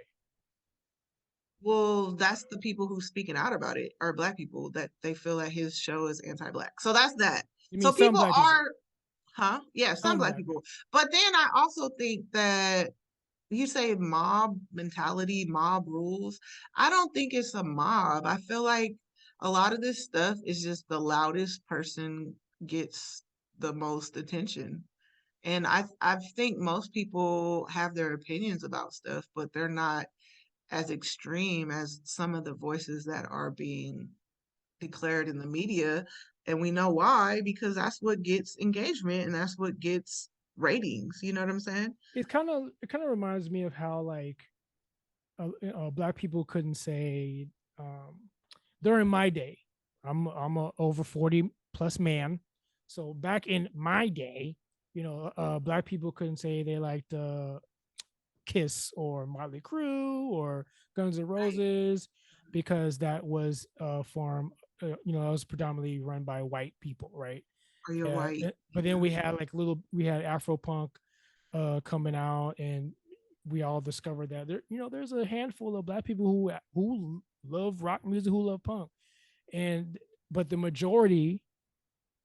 Well, that's the people who's speaking out about it are black people that they feel that his show is anti-black. So that's that. So people are, huh? Yeah, some black people. But then I also think that you say mob mentality, mob rules. I don't think it's a mob. I feel like a lot of this stuff is just the loudest person gets the most attention. And I think most people have their opinions about stuff, but they're not as extreme as some of the voices that are being declared in the media. And we know why, because that's what gets engagement and that's what gets ratings. You know what I'm saying? It kind of reminds me of how like black people couldn't say during my day. I'm a over 40 plus man. So back in my day, black people couldn't say they liked Kiss or Motley Crue or Guns N' Roses because that was a form, it was predominantly run by white people, right? Or you're white. But then we had Afro punk coming out, and we all discovered that there's a handful of black people who love rock music, who love punk, but the majority,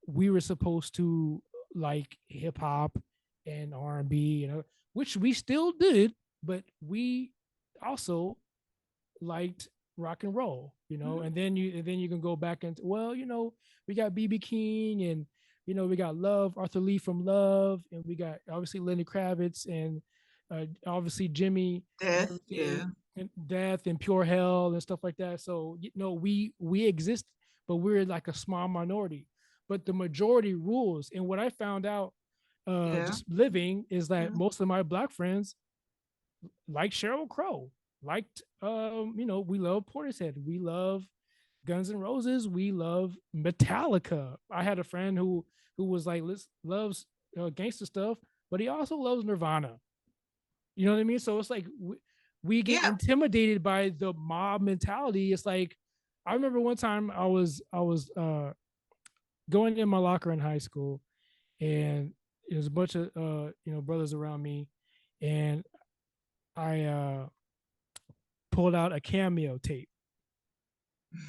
we were supposed to like hip hop and R&B, which we still did, but we also liked rock and roll, and then you can go back and we got BB King, and we got Arthur Lee from Love, and we got obviously Lenny Kravitz, and obviously Jimmy, Death, yeah, and Death and Pure Hell and stuff like that. So we exist, but we're like a small minority, but the majority rules. And what I found out just living is that most of my black friends like Sheryl Crow, liked we love Portishead, we love Guns N' Roses, we love Metallica. I had a friend who was like loves gangster stuff, but he also loves Nirvana. You know what I mean? So it's like we get Yeah. intimidated by the mob mentality. It's like I remember one time I was going in my locker in high school, and there's a bunch of brothers around me, and I pulled out a Cameo tape.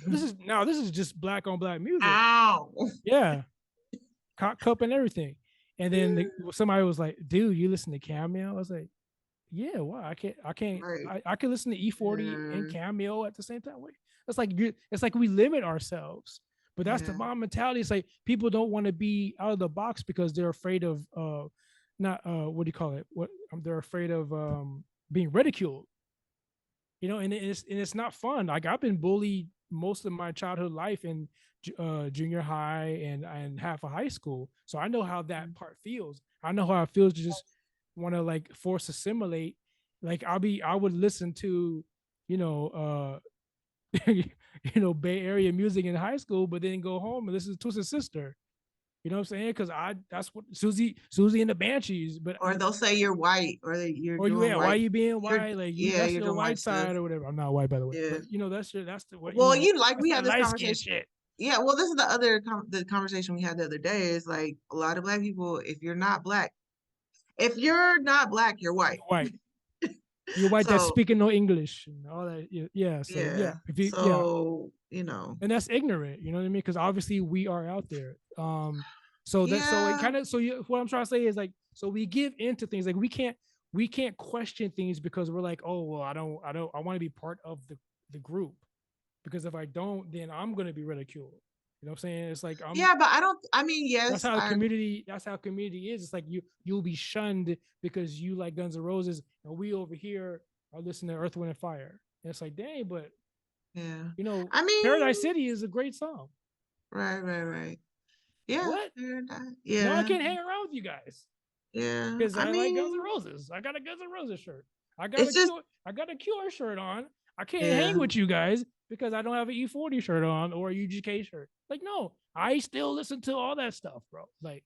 This is just black on black music. Ow. Yeah, cock cup and everything. And then somebody was like, "Dude, you listen to Cameo?" I was like, "Yeah, why? Right. I can listen to E40 and Yeah. Cameo at the same time." Wait, it's like we limit ourselves. But that's the Yeah. mom mentality. It's like people don't want to be out of the box because they're afraid of not what do you call it? What they're afraid of being ridiculed. And it's not fun. Like I've been bullied most of my childhood life in junior high and half of high school, so I know how that part feels. I know how it feels to just want to like force assimilate. Like I would listen to you know Bay Area music in high school, but then go home and listen to Twisted Sister. You know what I'm saying? Because that's what Susie and the Banshees. But Or they'll say you're white, or that you're or you, doing yeah, why white. you being You're white? Like yeah, that's you're your doing white white stuff. side or whatever. I'm not white, by the way, Yeah. but that's the what Well, you like that's we that had this light skin conversation. shit. Yeah, well, this is the other the conversation we had the other day is like a lot of black people, if you're not black, you're white. You're white. You're white that's So, speaking no English and all that. Yeah. So yeah, yeah. if you yeah, So, and that's ignorant. You know what I mean? Because obviously we are out there. So it yeah, kind of what I'm trying to say is like so we give into things like we can't question things because we're like, oh well, I want to be part of the group, because if I don't, then I'm gonna be ridiculed. You know what I'm saying? It's like yeah, but I mean, that's yes, how community is. It's like you'll be shunned because you like Guns N' Roses and we over here are listening to Earth, Wind and Fire. And it's like, dang, but yeah. you know, I Paradise mean, City is a great song. right. Yeah, What? No, I yeah, can't hang around with you guys yeah. because I I like Guns N' mean, Roses. I got a Guns N' Roses shirt. it's just, I got a Cure shirt on. I can't yeah, hang with you guys because I don't have an E40 shirt on or a UGK shirt. Like, no, I still listen to all that stuff, bro. Like,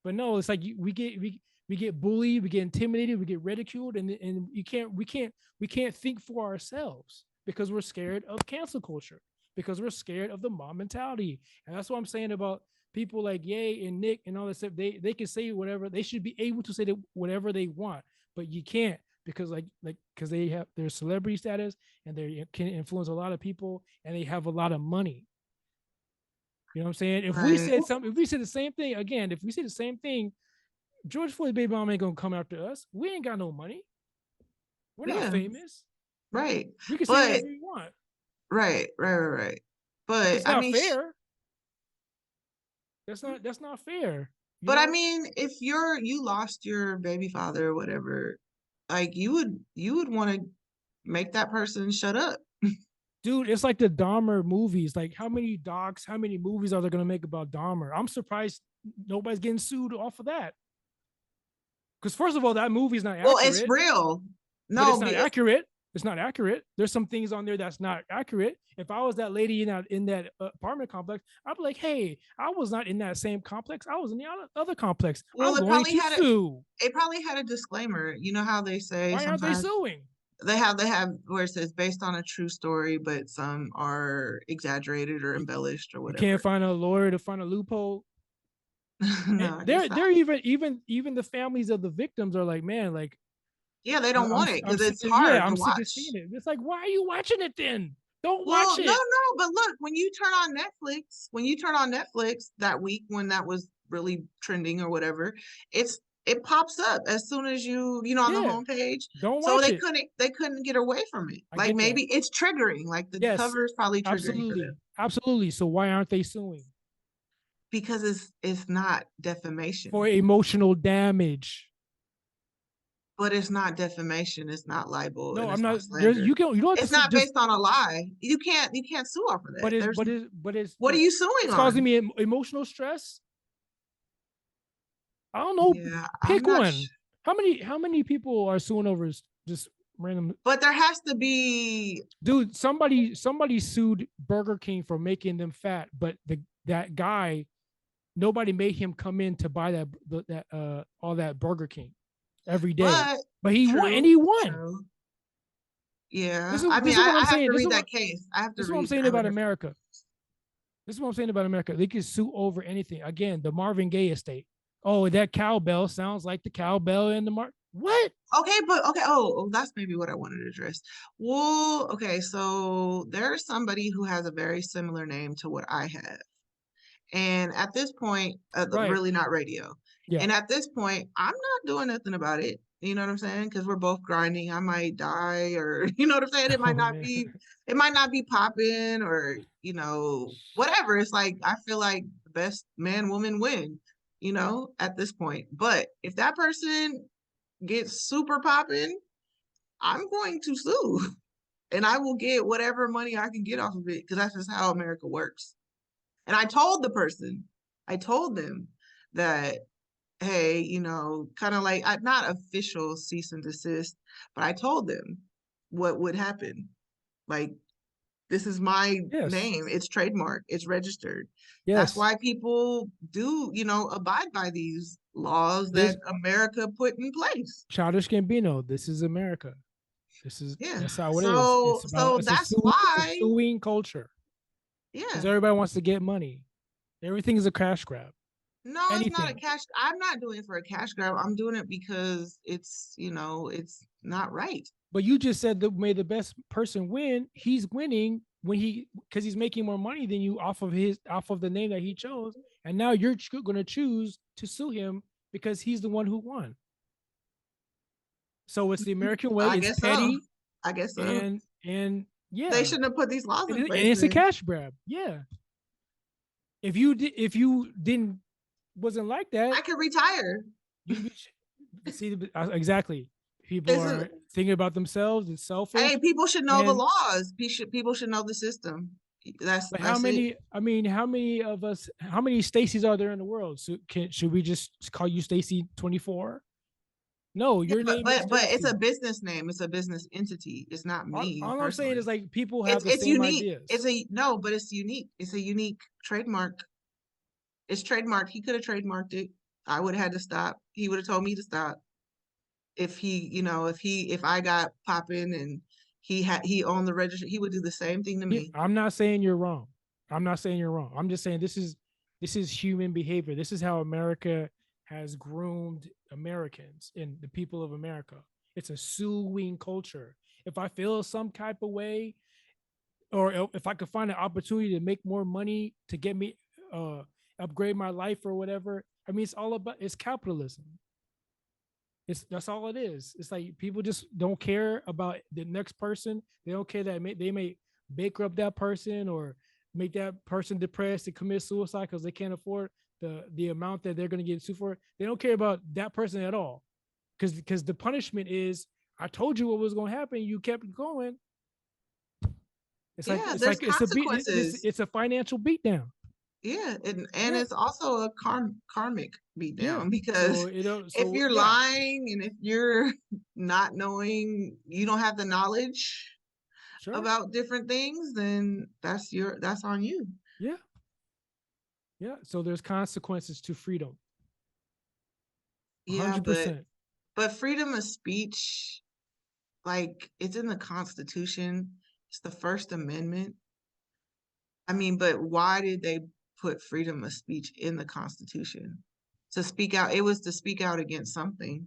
but no, it's like we get bullied, we get intimidated, we get ridiculed, and we can't think for ourselves because we're scared of cancel culture, because we're scared of the mob mentality. And that's what I'm saying about people like Ye and Nick and all that stuff. They can say whatever. They should be able to say whatever they want, but you can't because because they have their celebrity status and they can influence a lot of people and they have a lot of money. You know what I'm saying? right. If we said the same thing again, if we say the same thing, George Floyd baby mom ain't gonna come after us. We ain't got no money. We're not Yeah, famous. right. We can say But whatever we want. right. But It's I not mean, fair. That's not fair. You but I know, mean, if you lost your baby father or whatever, like you would want to make that person shut up. dude, it's like the Dahmer movies. Like, how many movies are they gonna make about Dahmer? I'm surprised nobody's getting sued off of that. Because first of all, that movie's not Well, it's accurate, real. but it's No, not accurate. It's not accurate. There's some things on there that's not accurate. If I was that lady in that apartment complex, I'd be like, "Hey, I was not in that same complex. I was in the other complex. well, I'm going to sue." it probably had a disclaimer. You know how they say Why aren't they sometimes suing? they have where it says based on a true story, but some are exaggerated or You, embellished or you can't whatever. find a lawyer to find a loophole. No, And I guess not. they're even the families of the victims are like, man, like Yeah, they don't want it I'm because sick it's of yeah, hard to I'm sick of seeing watch. it. It's like, why are you watching it then? Don't Well, watch no, it. no, but look, when you turn on Netflix that week when that was really trending or whatever, it pops up as soon as you on the Yeah, homepage. don't So watch it. they couldn't get away from it. I Like get that. maybe it's triggering, like the Yes, cover is probably triggering for them absolutely, absolutely. So why aren't they suing because it's not defamation. for emotional damage? But it's not defamation, it's not libel, No, and I'm it's not not. There's slander. you don't have It's to not just. based on a lie. You can't sue off of that. There's what are you suing It's causing on? me emotional stress. I don't know. Yeah, I'm Pick not one. How many people are suing over just random. But there has to be. Dude, somebody sued Burger King for making them fat, but that guy, nobody made him come in to buy that all that Burger King every day. But But he won, and true, he won. true. Yeah. This is I this mean, is what I'm I have saying. to read that case. I have to This is what I'm read. saying I would about have to. America. This is what I'm saying about America. They can sue over anything. Again, the Marvin Gaye estate. Oh, that cowbell sounds like the cowbell in the What? Okay, but okay. That's maybe what I wanted to address. Well, okay, so there's somebody who has a very similar name to what I have. And at this point, Right. really not radio. Yeah. And at this point, I'm not doing nothing about it. You know what I'm saying? Because we're both grinding. I might die, or you know what I'm saying? Oh man. It might not be popping, or whatever. It's like I feel like the best man, woman win, at this point. But if that person gets super popping, I'm going to sue. And I will get whatever money I can get off of it because that's just how America works. And I told I told them that, hey, kind of like not official cease and desist, but I told them what would happen. Like, this is my Yes. name. It's trademark. It's registered. That's Yes. why people do, abide by these laws This that America put in place. Childish Gambino. This is America. Yeah. That's how it is. So so that's It's a why, suing culture because yeah. everybody wants to get money. Everything is a cash grab. No, it's not a Anything. cash. I'm not doing it for a cash grab. I'm doing it because it's not right. But you just said that may the best person win. He's winning because he's making more money than you off of the name that he chose, and now you're going to choose to sue him because he's the one who won. So it's the American way. I It's guess so. petty I guess so. and They yeah, shouldn't have put these laws in and place it's a then. cash grab. Yeah. If you didn't wasn't like that, I could retire. you see exactly. People This is are thinking about themselves. It's Hey, selfish. people should know the And laws. People should know the system. That's but how that's it. many? I mean, how many of us? How many Stacys are there in the world? So should we just call you Stacy 24? No, Yeah, your but name is it's a Stacy. business name. It's a business entity. It's not me All I'm saying is personally. like people have It's the it's same unique. It's ideas. a no, but it's unique. It's a unique trademark. It's trademarked. He could have trademarked it. I would have had to stop. He would have told me to stop. If if I got popping and he owned the register, he would do the same thing to Yeah, me. I'm not saying you're wrong. I'm not saying you're wrong. I'm just saying this is human behavior. This is how America has groomed Americans and the people of America. It's a suing culture. If I feel some type of way, or if I could find an opportunity to make more money to get me upgrade my life or whatever, I mean, it's capitalism. That's all it is. It's like people just don't care about the next person. They don't care that they may bankrupt that person or make that person depressed and commit suicide because they can't afford the amount that they're going to get sued for. They don't care about that person at all because the punishment is I told you what was going to happen. You kept going. Yeah, there's consequences. It's a financial beatdown. Yeah, and Yeah, it's also a karmic yeah. beatdown because So you know, if so you're yeah, lying and if you're not knowing, you don't have the knowledge sure, about different things, then that's on you. yeah, yeah. So there's consequences to freedom. Yeah, 100%. but freedom of speech, like it's in the Constitution. It's the First Amendment. I mean, but why did they put freedom of speech in the Constitution? To speak out, it was to speak out against something,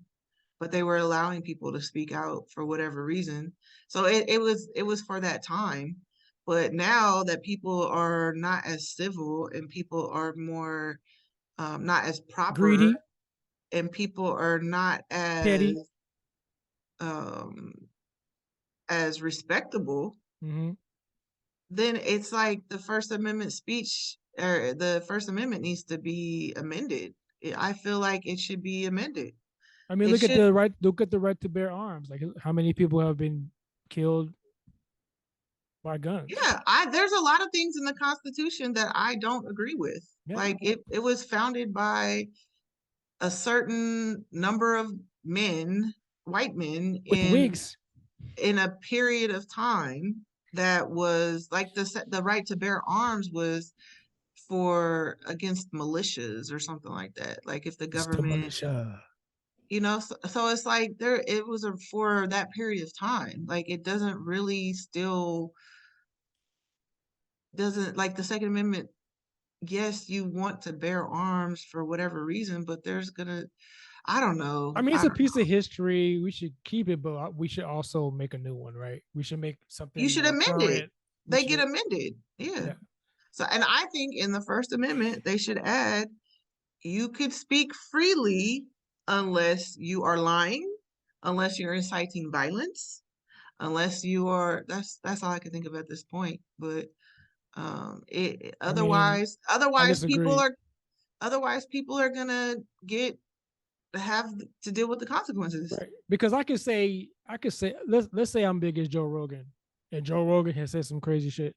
but they were allowing people to speak out for whatever reason. So it was for that time. But now that people are not as civil and people are more not as proper Greedy, and people are not petty. um, as respectable, Hmm. then it's like the First Amendment speech or the First Amendment needs to be amended. I feel like it should be amended. I mean, It look at should, the right. Look at the right to bear arms. Like how many people have been killed by guns? yeah, there's a lot of things in the Constitution that I don't agree with. Yeah, Like it was founded by a certain number of men, white men with in wigs. in a period of time that was like the right to bear arms was for against militias or something like that. Like if the It's the government, militia. so it's like there it was for that period of time. Like it doesn't really still doesn't like the Second Amendment. Yes, you want to bear arms for whatever reason, but there's gonna I don't know. I mean, it's I a don't piece know. of history. We should keep it, but we should also make a new one, right? We should make You something should more amend it. current. We They get should, amended. Yeah. yeah. So, and I think in the First Amendment, they should add you could speak freely unless you are lying, unless you're inciting violence, unless you are that's all I can think of at this point. But I mean, I disagree, otherwise people are gonna get have to deal with the consequences. right? Because I could say, let's say I'm big as Joe Rogan, and Joe Rogan has said some crazy shit,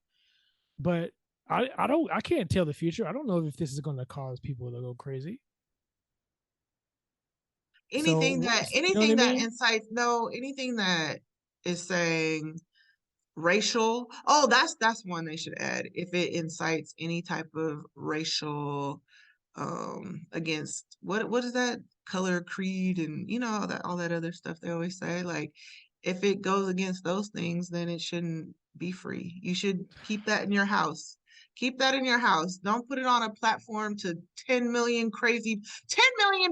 but I can't tell the future. I don't know if this is going to cause people to go crazy. So you know what I Anything that mean? incites no anything that is saying racial. Oh, that's one they should add. If it incites any type of racial against what is that color creed and all that other stuff they always say like if it goes against those things then it shouldn't be free. You should keep that in your house. Don't put it on a platform to 10 million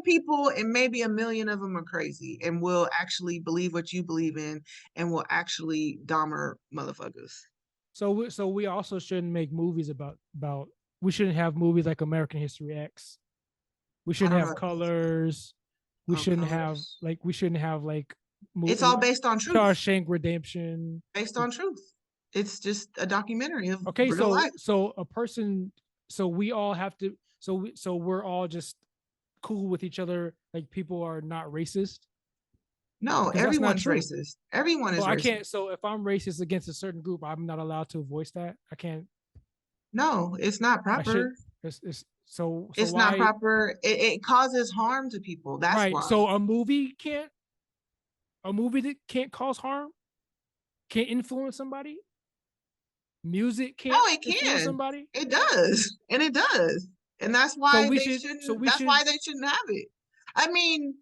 people and maybe a million of them are crazy and will actually believe what you believe in and will actually Dahmer motherfuckers. So we also shouldn't make movies about. We shouldn't have movies like American History X. We I shouldn't don't know have if colors. We oh shouldn't have colors. like we shouldn't have like It's all movie based on truth. Shawshank Redemption. Based on truth. It's just a documentary of Okay, real so life. a person, so we all have to, so we're all just cool with each other. Like people are not racist No, because that's not everyone's true. racist. Everyone So is I racist. can't. So if I'm racist against a certain group, I'm not allowed to voice that. I can't. No, it's not I should. proper. So It's not why? proper. It causes harm to people. That's Right. why. So a movie that can't cause harm, can't influence somebody. Music No, can't it influence can. somebody. It does. And it does. And So we should. So we that's should. why they shouldn't have it. I mean,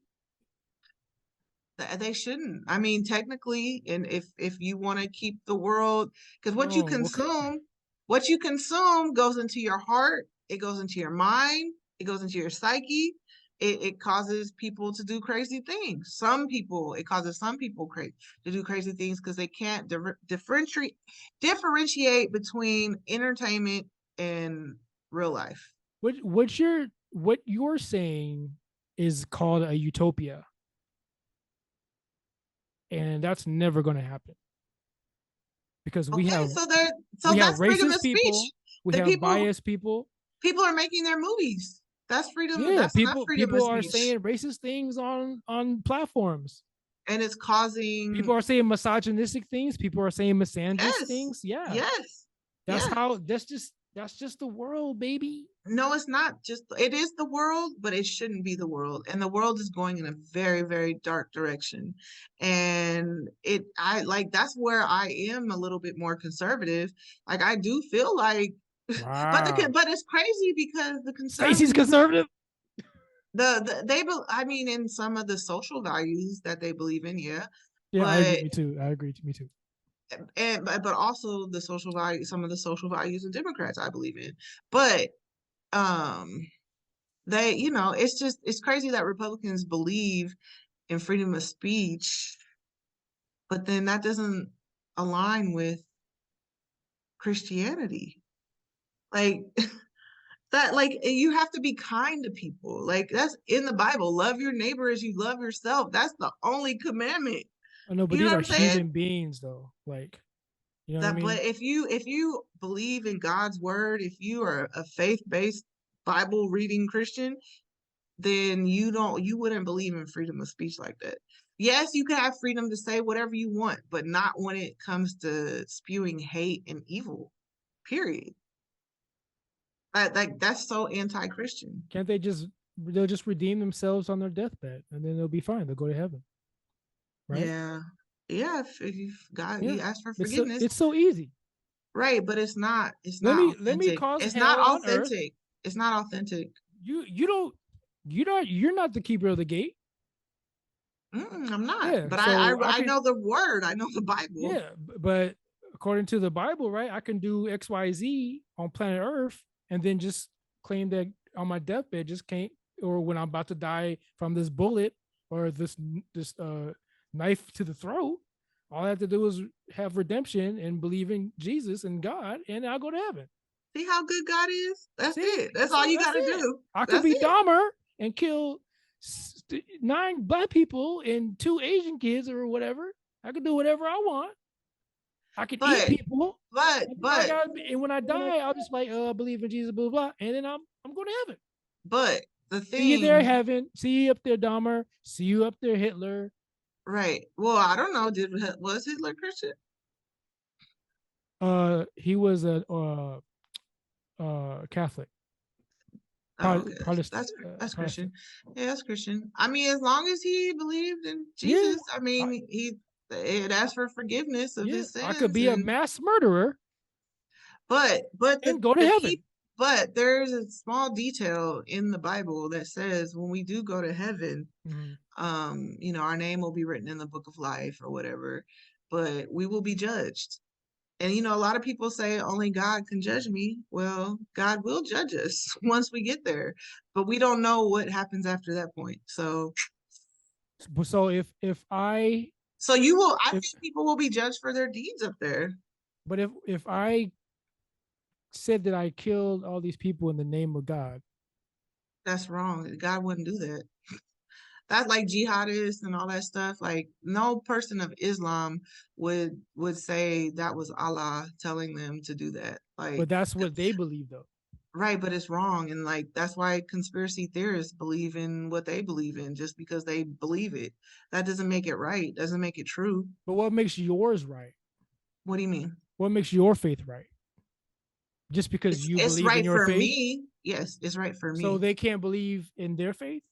they shouldn't. I mean, technically, and if you want to keep the world, because No. Okay. what you consume goes into your heart, it goes into your mind, it goes into your psyche. It causes people to do crazy things. It causes some people crazy to do crazy things because they can't differentiate between entertainment and real life. What you're saying is called a utopia, and that's never going to happen because Okay, so we have that's freedom of racist speech. people, we The have people biased people. people are making their movies. That's freedom. Yeah, That's people freedom of people are speech, saying racist things on platforms. and it's People causing are saying misogynistic things. People are saying misandrist yes, things. Yeah, yes, that's yes. how. That's just the world, baby. No, it's not just. It is the world, but it shouldn't be the world. And the world is going in a very, very dark direction. And I like that's where I am a little bit more conservative. Like I do feel like, Wow. but it's crazy because the Stacy's conservatives conservative. I mean in some of the social values that they believe in, yeah, Yeah, I agree. but Me too. I agree. Me too. but also the social value some of the social values of Democrats I believe in. But um they it's crazy that Republicans believe in freedom of speech, but then that doesn't align with Christianity. Like that like you have to be kind to people. Like that's in the Bible. Love your neighbor as you love yourself. That's the only commandment. I know, but You know these what are I'm saying? human beings, though. Like, you know what I That mean? but if you believe in God's word, if you are a faith-based Bible reading Christian, then you wouldn't believe in freedom of speech like that. Yes, you can have freedom to say whatever you want, but not when it comes to spewing hate and evil. Period. Like that's so anti-Christian. Can't they just they'll just redeem themselves on their deathbed and then they'll be fine. They'll go to heaven, right? Yeah. Yeah, if you've got Yeah, you ask for it's so forgiveness, it's so easy. right? But it's Let not me authentic. cause It's not hell on earth. authentic. It's not authentic. You don't you're not the keeper of the gate. I'm not. Yeah, But so I I can know the word. I know the Bible. yeah, but according to the Bible, right, I can do XYZ on planet Earth and then just claim that on my deathbed just can't, or when I'm about to die from this bullet or this knife to the throat, all I have to do is have redemption and believe in Jesus and God, and I'll go to heaven. See how good God is? That's See, it. That's all you got that's to it. do. I could That's be it. Dahmer and kill 9 black people and 2 Asian kids or whatever. I could do whatever I want. I could eat But people, but and then I but got, and when I die, I'll just like, I believe in Jesus, blah blah, and then I'm going to heaven. but the See you there, thing, heaven. See you up there, Dahmer. See you up there, Hitler. right? Well, I don't know. Was Hitler Christian? He was a Catholic, Oh, okay. That's Protestant. Christian. Yeah, that's Christian. I mean, as long as he believed in Yeah, Jesus, I I, mean, he it asked for forgiveness of yeah. his I could sins, be a and mass murderer but and go to the heaven. people, but there's a small detail in the Bible that says when we do go to heaven, Mhm. our name will be written in the book of life or whatever, but we will be judged. And a lot of people say only God can judge me. Well, God will judge us once we get there, but we don't know what happens after that point. So if I So I if think people will be judged for their deeds up there. but if I said that I killed all these people in the name of God, That's wrong. God wouldn't do that. That's like jihadists and all that stuff. Like no person of Islam would say that was Allah telling them to do that. but Like that's what they believe though. right, but it's wrong. And like that's why conspiracy theorists believe in what they believe in just because they believe it. That doesn't make it right, doesn't make it true. But what makes yours right? What do you mean? What makes your faith right? Just because you It's believe in right your for faith, me. Yes, it's right for so me. they can't believe in their faith?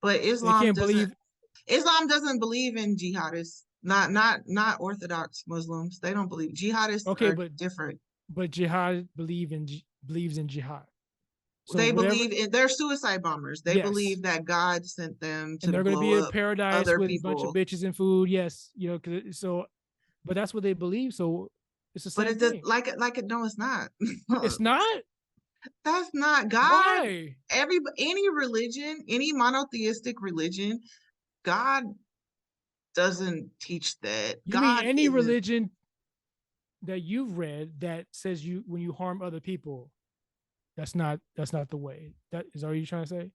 But They can't believe. Islam doesn't believe in jihadists. Not Orthodox Muslims. They don't believe jihadists Okay, are different. but jihad believes in jihad. So They whatever, believe in they're suicide bombers. They yes, believe that God sent them and to they're going to blow be in up paradise other with a bunch of people. bitches and food. Yes, so, but that's what they believe. So it's the But same it does thing. no, it's not. It's not. That's not God. Why? Any religion, any monotheistic religion, God doesn't teach that. You mean God any isn't. religion that you've read that says you when you harm other people, that's not the way. That is, are you trying to say?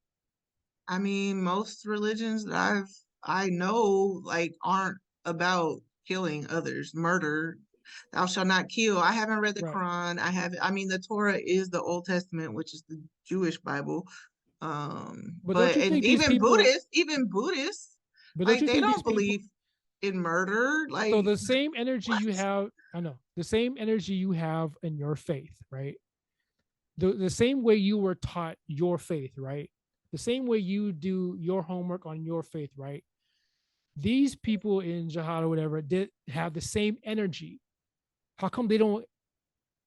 I mean, most religions that I know like aren't about killing others, murder. Thou shalt not kill. I haven't read the Right. Quran. I mean, the Torah is the Old Testament, which is the Jewish Bible. But don't But you and think these people? even Buddhists, But don't like you they think these don't people? believe in murder. So Like the same energy what? you have, I know the same energy you have in your faith, right? The same way you were taught your faith, right? The same way you do your homework on your faith, right? These people in jihad or whatever did have the same energy. How come they don't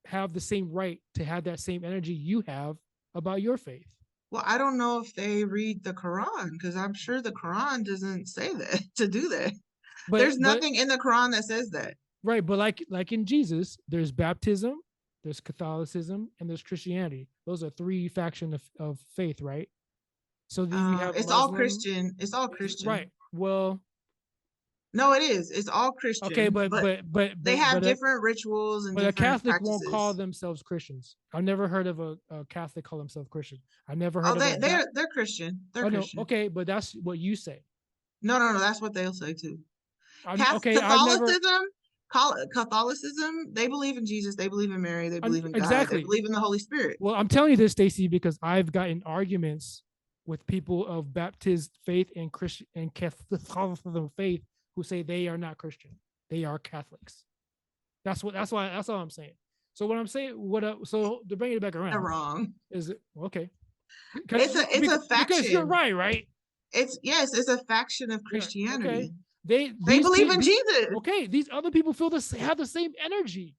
have the same right to have that same energy you have about your faith? Well, I don't know if they read the Quran because I'm sure the Quran doesn't say that to do that. There's But nothing in the Quran that says that. right, but like in Jesus, there's baptism, there's Catholicism, and there's Christianity. Those are 3 factions of faith, right? So then you have It's all Muslim, Christian. It's all right? Christian. Well, No, it is. It's all okay, Christian, but they have different rituals and but a different Catholic won't call practices. themselves Christians. I've never heard of a Catholic call themselves Christian. I've never heard Oh, of a they're Christian. They're oh no, Christian. okay, but that's what you say. No. That's what they'll say too. Okay, I've never Catholicism, Catholicism, they believe in Jesus, they believe in Mary, they believe in God, they exactly. believe in the Holy Spirit. Well, I'm telling you this, Stacy, because I've gotten arguments with people of Baptist faith and Christian and Catholicism faith who say they are not Christian. They are Catholics. That's all I'm saying. So what I'm saying, so to bring it back They're around, wrong. is it okay? It's a Because you're faction. right, right? It's yes, it's a faction of Yeah, okay. Christianity. They these believe in people, Jesus. okay, these other people feel this, have the same energy.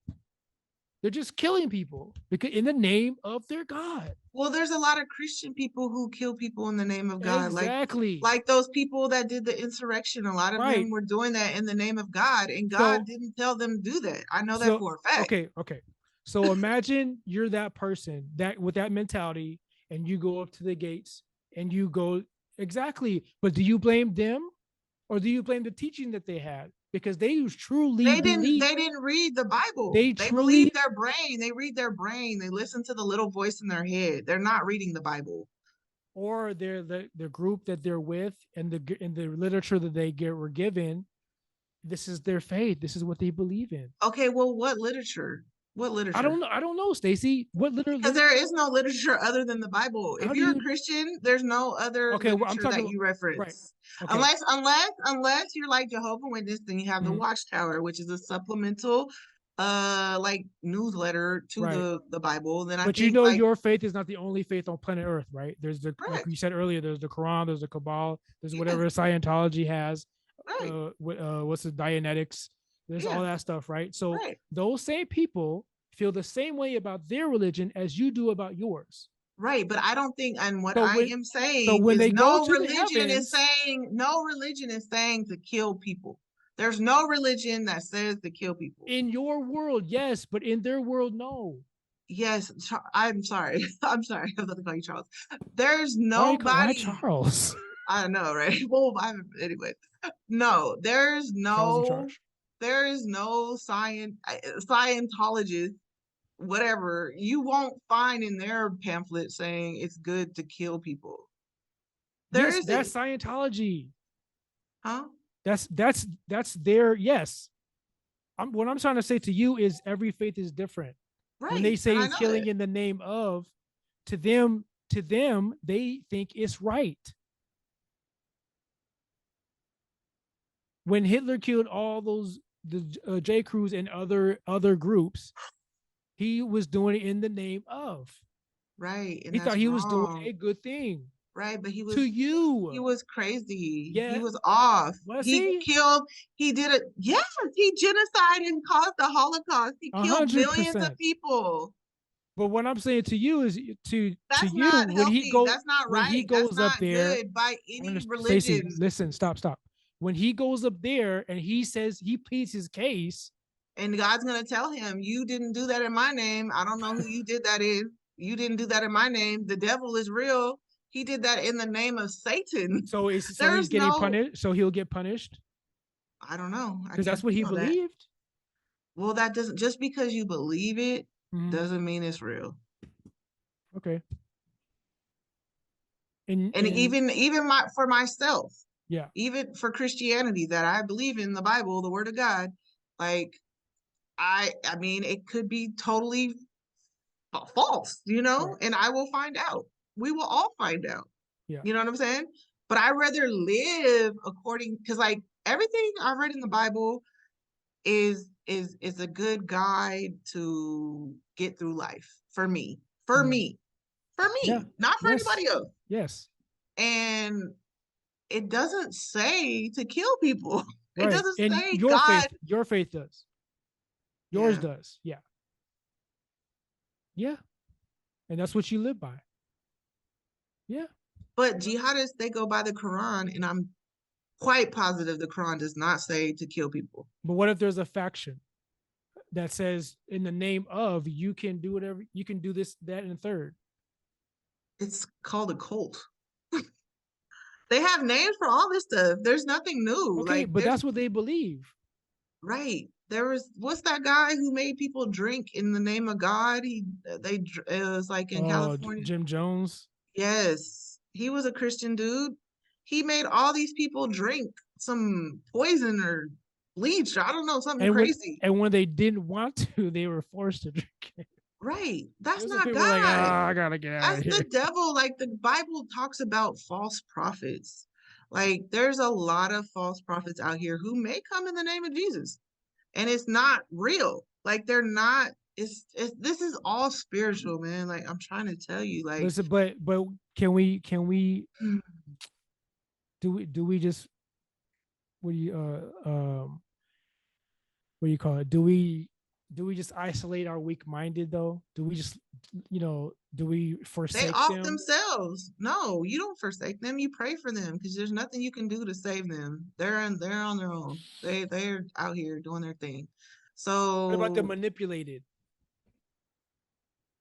They're just killing people because in the name of their God. Well, there's a lot of Christian people who kill people in the name of God, Exactly. like those people that did the insurrection. A lot of them Right. were doing that in the name of God, and God So didn't tell them to do that. I know that so for a fact. okay. So imagine you're that person that with that mentality, and you go up to the gates and you go exactly. But do you blame them or do you blame the teaching that they had? Because they truly believe They didn't read the Bible. they They believe truly their brain. They read their brain. They listen to the little voice in their head. They're not reading the Bible. or they're the group that they're with and the literature that they were given. This is their faith. This is what they believe in. Okay, well, what literature? What I don't literature? know. I don't know, Stacy. What Because there is no literature other than the Bible. How If do you're a you? Christian, there's no other Okay, well, I'm literature talking that about you right. reference. Okay. Unless you're like Jehovah Witness, then you have the Mhm. Watchtower, which is a supplemental like newsletter to Right. the Bible. Then I But you think know like your faith is not the only faith on planet Earth, right? There's the like correct. you said earlier. There's the Quran. There's the Kabbalah. There's Yeah, whatever Scientology has. right. What's the Dianetics? There's Yeah, all that stuff, right? So right. those same people feel the same way about their religion as you do about yours. Right, but I don't think, and what So I when am so saying when is they go to the heavens, no religion is saying to kill people. There's no religion that says to kill people. in your world, yes, but in their world, no. Yes, I'm sorry. I'm sorry. I'm about to call you Charles. There's Why nobody. Charles? I know, right? Well, anyway. No, Charles in charge. there is no Scientologist, whatever. You won't find in their pamphlet saying it's good to kill people. There Yes, that's isn't, Scientology. huh? That's their yes. What I'm trying to say to you is every faith is different. When they Right, and say I know killing that. in the name of, to them, they think it's right. When Hitler killed all those the J. Crews and other groups, he was doing it in the name of. Right, and He thought that's he was doing wrong. a good thing Right, but to he you. was crazy. He Yeah, was off. was He he? killed, he did it. Yes, he genocide and caused the Holocaust. He a killed hundred millions of percent. people. But what I'm saying to you is to That's you not healthy. That's not when he right. That's goes up not there. good by any Stacy, religion. listen, stop. When he goes up there and he says he pleads his case, And God's gonna tell him, you didn't do that in my name. I don't know who you did that in. You didn't do that in my name. The devil is real. He did that in the name of Satan. so he's There's getting no, punished. So he'll get punished I don't know. I because that's can't what speak he on that. believed. Well, that doesn't, just because you believe it Mhm. doesn't mean it's real. Okay, and And even my for myself, yeah, even for Christianity that I believe in the Bible, the word of God, like I mean it could be totally false, right, and I will find out. We will all find out. yeah, You know what I'm saying? But I rather live according, because like everything I read in the Bible is a good guide to get through life for me. For mhm. me. For Yeah, me, not for yes, anybody else. yes, And it doesn't say to kill people. It right. doesn't And say God. your faith does, yours Yeah. does, yeah, yeah, and that's what you live by, yeah. But jihadists, they go by the Quran, and I'm quite positive the Quran does not say to kill people. But what if there's a faction that says in the name of you can do whatever you can do this, that, and third? It's called a cult. They have names for all this stuff. There's nothing new. Okay, Like but there's that's what they believe. right. There was what's that guy who made people drink in the name of God? It was like in Oh, California. Jim Jones. Yes, he was a Christian dude. He made all these people drink some poison or bleach. I don't know, something And when crazy. they didn't want to, they were forced to drink it. Right. That's Those not people were like, God. I gotta get out That's of here. the devil. Like the Bible talks about false prophets. Like there's a lot of false prophets out here who may come in the name of Jesus, and it's not real. Like they're not. It's this is all spiritual, man. Like I'm trying to tell you, like Listen, but can we do we just what do you what do you call it? Do we just isolate our weak minded though? Do we just do we They forsake off them? themselves. No, you don't forsake them. You pray for them because there's nothing you can do to save them. They're on their own. They're out here doing their thing. What about the So manipulated?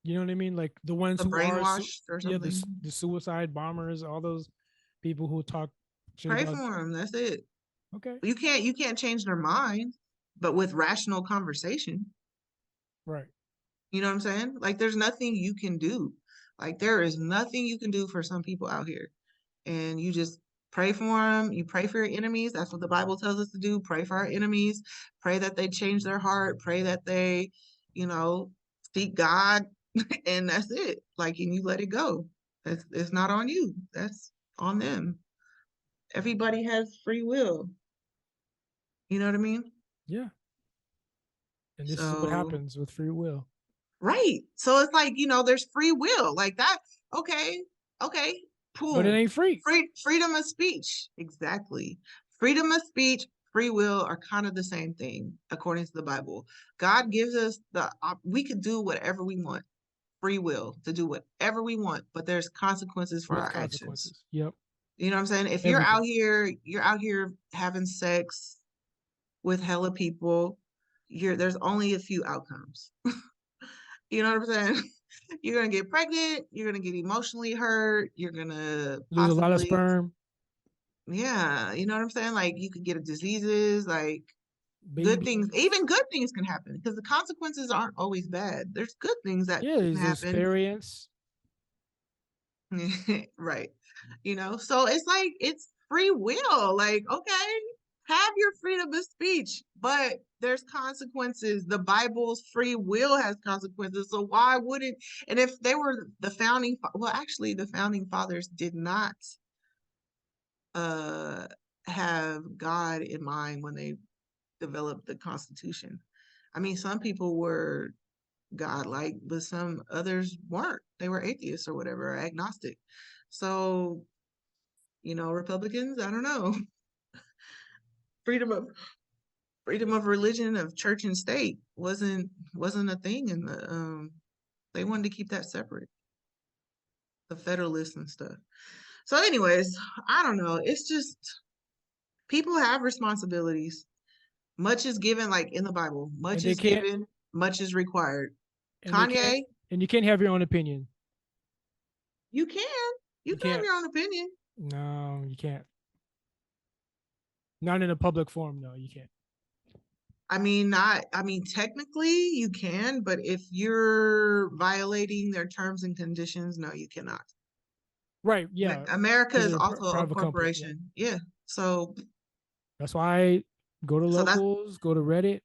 You know what I mean? Like the ones the who are brainwashed or yeah, something. the suicide bombers, all those people who talk shit Pray about. for them. That's it. Okay, You can't change their mind, but with rational conversation. right. You know what I'm saying? Like there's nothing you can do. Like there is nothing you can do for some people out here. And you just pray for them. You pray for your enemies. That's what the Bible tells us to do. Pray for our enemies. Pray that they change their heart. Pray that they, you know, seek God, and that's it. Like, and you let it go. That's it's not on you. That's on them. Everybody has free will. You know what I mean? Yeah, and this is what So, happens with free will. right. So it's like, there's free will. Like that. Okay. Okay. But it Boom. ain't free. Freedom of speech. Exactly. Freedom of speech, free will are kind of the same thing, according to the Bible. God gives us we could do whatever we want, free will to do whatever we want, but there's consequences for With our actions. consequences. Yep. You know what I'm saying? If Everything. you're out here having sex with hella people, there's only a few outcomes. You know what I'm saying? You're gonna get pregnant, you're gonna get emotionally hurt, you're gonna Lose a lot of possibly, sperm. yeah, you know what I'm saying? Like you could get a diseases, like even Babies. good things can happen because the consequences aren't always bad. There's good things that Yeah, can there's happen. experience. Right. So it's like it's free will. Like, okay, have your freedom of speech, but there's consequences. The Bible's free will has consequences. So why wouldn't, and if they were well, actually, the founding fathers did not uh have God in mind when they developed the Constitution. I mean, some people were godlike, but some others weren't. They were atheists or whatever, or agnostic. So, Republicans, I don't know. Freedom of freedom of religion, of church and state wasn't a thing in they wanted to keep that separate, the Federalists and stuff. So, anyways, I don't know. It's just people have responsibilities. Much is given, like in the Bible. And Much they is can't given, much is required. and they can't Kanye, and you can't have your own opinion. you can. You You can have can't. your own opinion. No, you can't. Not in a public forum, no, you can't. I mean, technically you can, but if you're violating their terms and conditions, no, you cannot. Right, yeah. America Because is they're a also a private company. Yeah. corporation. Yeah. So, That's why I go to so that's, locals, go to Reddit.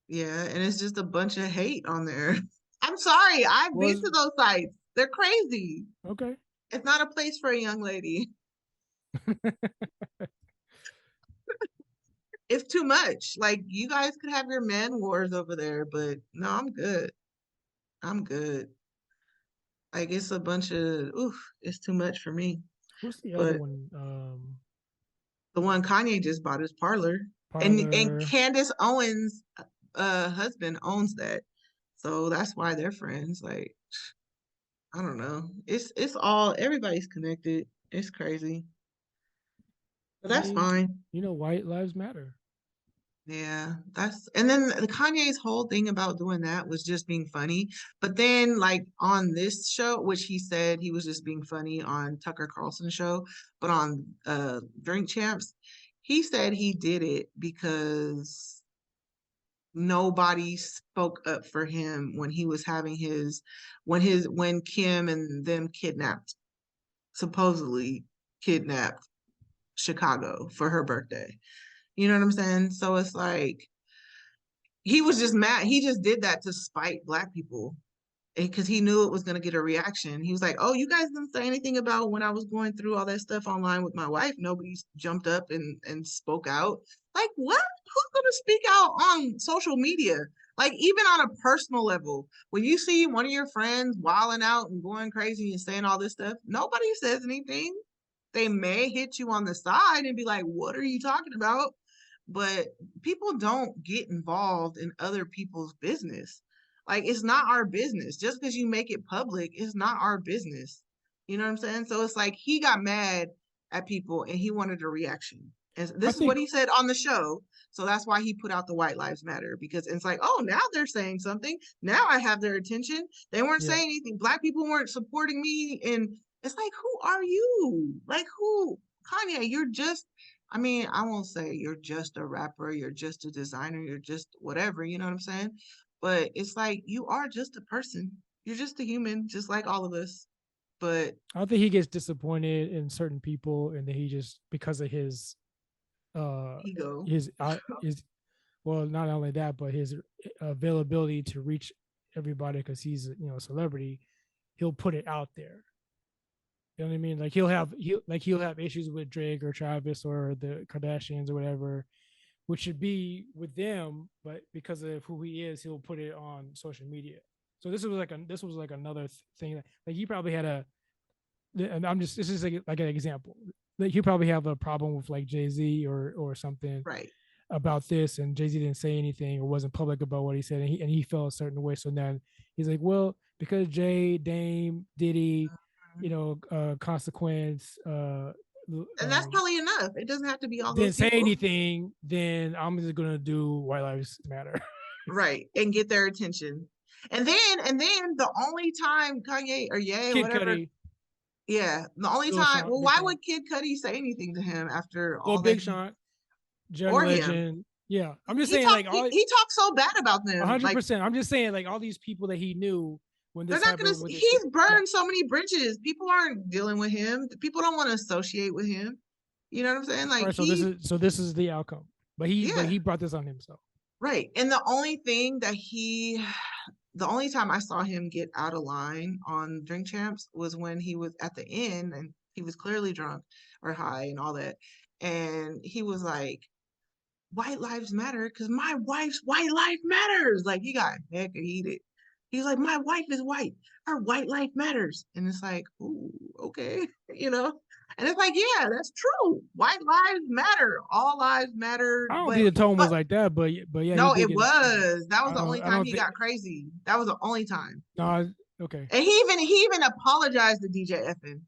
yeah. And it's just a bunch of hate on there. I'm sorry. I've been Was to those sites. They're crazy. okay. It's not a place for a young lady. It's too much. Like, you guys could have your man wars over there, but no, I'm good. I'm good. Like, it's a bunch of, oof, it's too much for me. Who's the other But one? the one Kanye just bought his Parlor, and Parlor. Candace Owens' husband owns that, so that's why they're friends. Like, I don't know. It's all everybody's connected. It's crazy, but I that's mean, fine. white lives matter. Yeah, and then the Kanye's whole thing about doing that was just being funny. But then, like on this show, which he said he was just being funny on Tucker Carlson's show, but on Drink Champs, he said he did it because nobody spoke up for him when he was having when Kim and them supposedly kidnapped Chicago for her birthday. You know what I'm saying? So it's like he was just mad. He just did that to spite Black people because he knew it was going to get a reaction. He was like, "Oh, you guys didn't say anything about when I was going through all that stuff online with my wife. Nobody jumped up and spoke out. Like, what? Who's going to speak out on social media? Like, even on a personal level, when you see one of your friends wilding out and going crazy and saying all this stuff, nobody says anything. They may hit you on the side and be like, "What are you talking about?" But people don't get involved in other people's business. Like, it's not our business. Just because you make it public, it's not our business. You know what I'm saying? So it's like he got mad at people and he wanted a reaction. And I this is what think he said on the show. So that's why he put out the White Lives Matter, because it's like, oh, now they're saying something. Now I have their attention. They weren't yeah. saying anything. Black people weren't supporting me. And it's like, who are you? Like, who? Kanye, you're just, I mean, I won't say you're just a rapper, you're just a designer, you're just whatever, you know what I'm saying? But it's like you are just a person. You're just a human, just like all of us. But I think he gets disappointed in certain people, and then he just because of uh ego. his well, not only that, but his availability to reach everybody because he's a celebrity, he'll put it out there. You know what I mean? Like he'll have issues with Drake or Travis or the Kardashians or whatever, which should be with them, but because of who he is, he'll put it on social media. So this was like another thing that, like, he probably had a, and I'm just this is like an example. Like, he probably have a problem with like Jay-Z or something Right. about this, and Jay-Z didn't say anything or wasn't public about what he said, and he felt a certain way. So then he's like, well, because Jay, Dame, Diddy, Consequence, And that's probably enough. It doesn't have to be all those didn't say people. anything, then I'm just gonna do White Lives Matter. Right. And get their attention. And then the only time Kanye or Ye, Kid whatever, Cudi, yeah, the only Lil time, Sean, well, Big why Sean, would Kid Cudi say anything to him after Lil all that Big he, Sean, John or him? Legend. Yeah, I'm just He saying talked like he, all he talked so bad about them. Like, 100%. I'm just saying like all these people that he knew when they're this not gonna, happened with this. he's Yeah. burned so many bridges. People aren't dealing with him. People don't want to associate with him. You know what I'm saying? All Like, right. So this is the outcome. But yeah, he brought this on himself. right. And the only time I saw him get out of line on Drink Champs was when he was at the inn and he was clearly drunk or high and all that. And he was like, "White lives matter because my wife's white life matters." Like, he got mega heated. He's like, "My wife is white. Her white life matters." And it's like, ooh, okay, you know? And it's like, yeah, that's true. White lives matter. All lives matter. I don't But think the tone but was like that, but yeah, he no, did it get. Yeah, was. That was the only I time don't he think. got crazy. That was the only time. No, okay. And he even apologized to DJ Effin.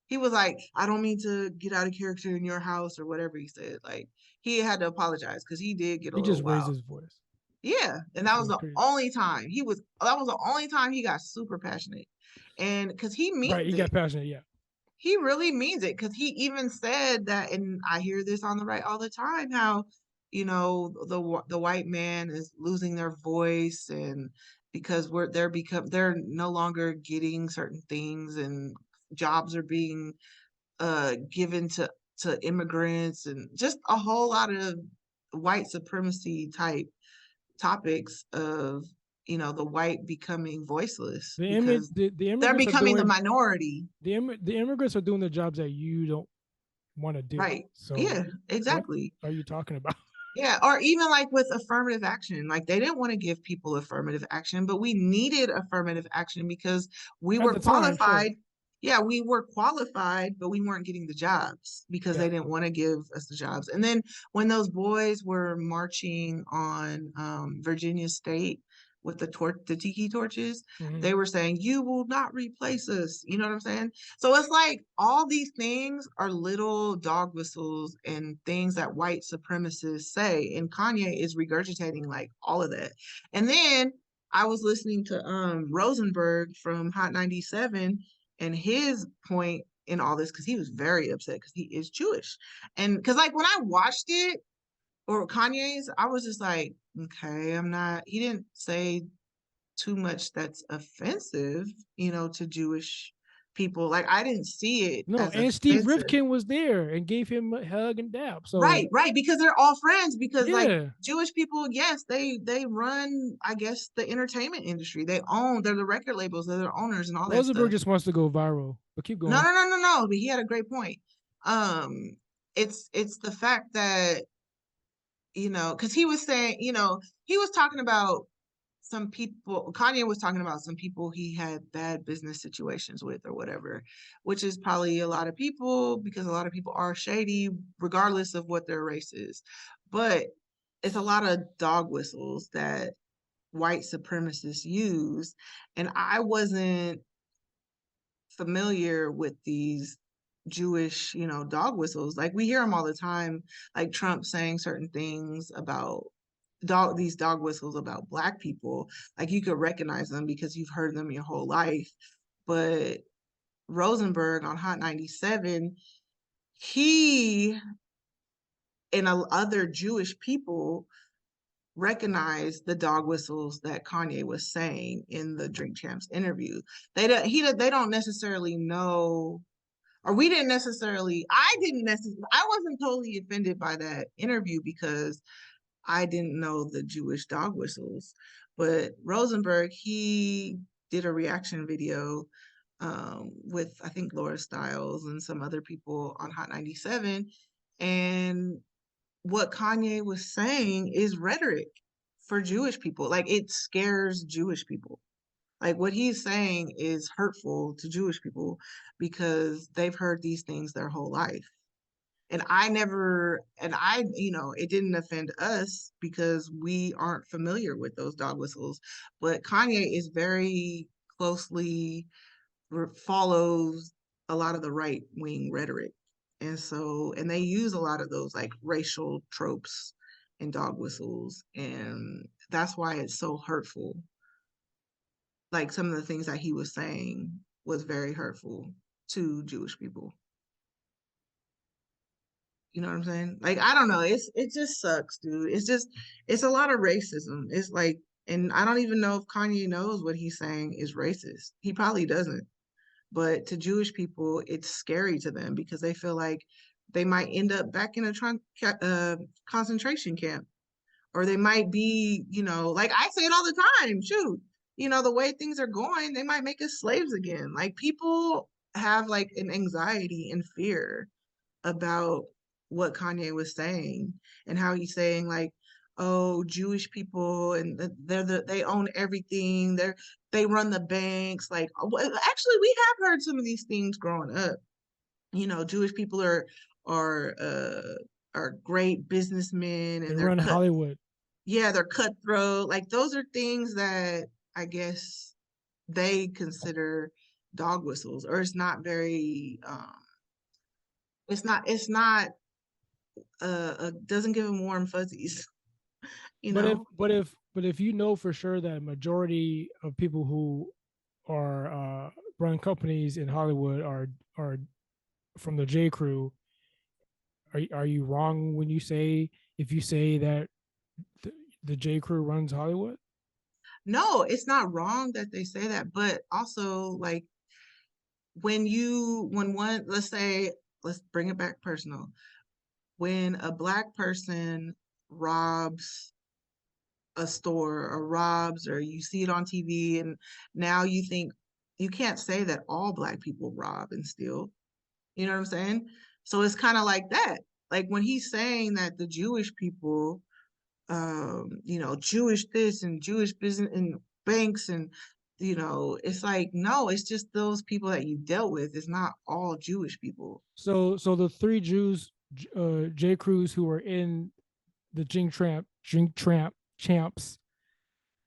He was like, "I don't mean to get out of character in your house," or whatever he said. Like, he had to apologize because he did get a He little just raised wild. his voice, Yeah, and which was crazy. that was the only time he got super passionate. And because he Right, means he it. got passionate. Yeah, He really means it because he even said that, and I hear this on the right all the time, how, the white man is losing their voice, and because they're no longer getting certain things, and jobs are being given to immigrants, and just a whole lot of white supremacy type topics of, the white becoming voiceless because the they're immigrants are becoming the doing minority. the immigrants are doing the jobs that you don't want to do. Right. So Yeah, what exactly. are you talking about? Yeah, or even like with affirmative action, like they didn't want to give people affirmative action, but we needed affirmative action because we At were the time, sure. qualified. Yeah, we were qualified, but we weren't getting the jobs because Yeah. they didn't want to give us the jobs. And then when those boys were marching on Virginia State with the tiki torches, Hmm. they were saying, "You will not replace us." You know what I'm saying? So it's like all these things are little dog whistles and things that white supremacists say. And Kanye is regurgitating like all of that. And then I was listening to Rosenberg from Hot 97 and his point in all this because he was very upset because he is Jewish. And because like when I watched it or Kanye's, I was just like, okay, he didn't say too much that's offensive, to Jewish people. Like, I didn't see it No, as and Steve offensive. Rifkin was there and gave him a hug and dap. So Right, right, because they're all friends. Because like yeah, Jewish people, yes, they run, I guess, the entertainment industry. They're the record labels, they're the owners and all that Rosenberg stuff. just wants to go viral. But keep No, going. no, no, no, no. But he had a great point. Um, it's the fact that, because he was saying, he was talking about some people, Kanye was talking about some people he had bad business situations with or whatever, which is probably a lot of people because a lot of people are shady regardless of what their race is. But it's a lot of dog whistles that white supremacists use. And I wasn't familiar with these Jewish, dog whistles. Like we hear them all the time, like Trump saying certain things about these dog whistles about black people. Like you could recognize them because you've heard them your whole life. But Rosenberg on Hot 97, he and other Jewish people recognize the dog whistles that Kanye was saying in the Drink Champs interview. They don't necessarily know, or we didn't necessarily, I wasn't totally offended by that interview because I didn't know the Jewish dog whistles. But Rosenberg, he did a reaction video with I think Laura Stiles and some other people on Hot 97. And what Kanye was saying is rhetoric for Jewish people. Like it scares Jewish people. Like what he's saying is hurtful to Jewish people because they've heard these things their whole life. And it didn't offend us because we aren't familiar with those dog whistles. But Kanye is very closely follows a lot of the right wing rhetoric. And they use a lot of those like racial tropes and dog whistles. And that's why it's so hurtful. Like some of the things that he was saying was very hurtful to Jewish people. You know what I'm saying? Like I don't know. It just sucks, dude. It's a lot of racism. It's like, and I don't even know if Kanye knows what he's saying is racist. He probably doesn't. But to Jewish people, it's scary to them because they feel like they might end up back in a concentration camp, or they might be, like I say it all the time. Shoot, the way things are going, they might make us slaves again. Like people have like an anxiety and fear about what Kanye was saying and how he's saying like, oh, Jewish people and they own everything. They run the banks. Like actually, we have heard some of these things growing up. Jewish people are uh are great businessmen They and run Hollywood. yeah, they're cutthroat. Like those are things that I guess they consider dog whistles, or it's not very it's not doesn't give them warm fuzzies, you But if know? but if but if you know for sure that a majority of people who are run companies in Hollywood are from the J Crew, are you wrong when you say if you say that the J Crew runs Hollywood? No, it's not wrong that they say that, but also like when one, let's say, let's bring it back personal. When a black person robs a store or robs, or you see it on TV, and now you think you can't say that all black people rob and steal. You know what I'm saying? So it's kind of like that. Like when he's saying that the Jewish people, Jewish this and Jewish business and banks and it's like no, it's just those people that you dealt with. It's not all Jewish people. So the three Jews, J Crews who were in the Drink Tramp Champs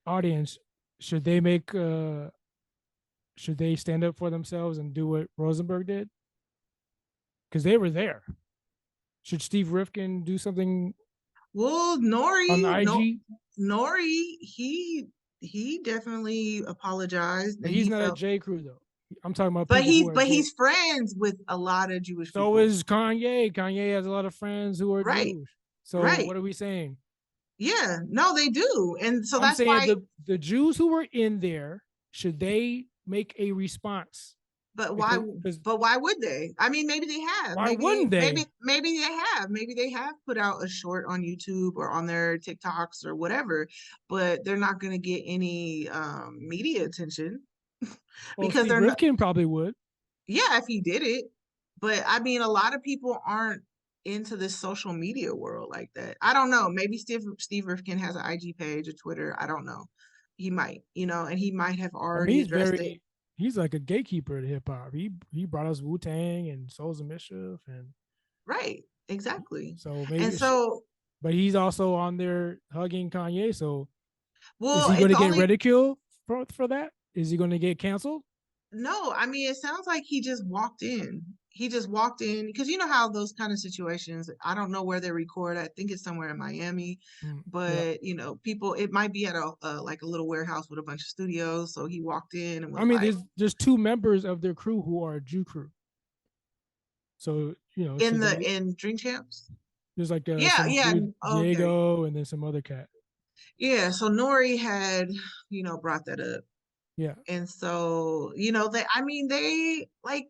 audience, should they make should they stand up for themselves and do what Rosenberg did? Because they were there. Should Steve Rifkin do something Well, on the Nori, no, IG? Nori, he definitely apologized But and he's he not a felt, J Crew though. I'm talking about but people who he's are but J. he's friends with a lot of Jewish So people. is Kanye. Kanye has a lot of friends who are Right, Jewish. So right. what are we saying? Yeah, no, they do. And so I'm that's saying why, the Jews who were in there, should they make a response? but why Because but why would they? I mean, maybe they have. why Maybe wouldn't they? maybe they have. Maybe they have put out a short on YouTube or on their TikToks or whatever, but they're not going to get any media attention Well, because Steve they're not. Rifkin probably would. Yeah, if he did it. But I mean, a lot of people aren't into this social media world like that. I don't know. Maybe Steve Rifkin has an IG page, a Twitter. I don't know. he might, and he might have I mean, already addressed it. he's like a gatekeeper to hip hop. He brought us Wu Tang and Souls of Mischief, and Right, exactly. so And maybe. so, But he's also on there hugging Kanye. So is well, he going it's to get only ridiculed for that? Is he going to get canceled? no, I mean, it sounds like he just walked in. He just walked in because you know how those kind of situations, I don't know where they record. I think it's somewhere in Miami, Yeah. but people, it might be at a like a little warehouse with a bunch of studios. So he walked in and I was mean, like there's two members of their crew who are a Jew crew. So so in the in Drink Champs. there's like Yeah, some yeah. dude Okay. Diego and then some other cat. Yeah, so Nori had, brought that up. Yeah. And so, they like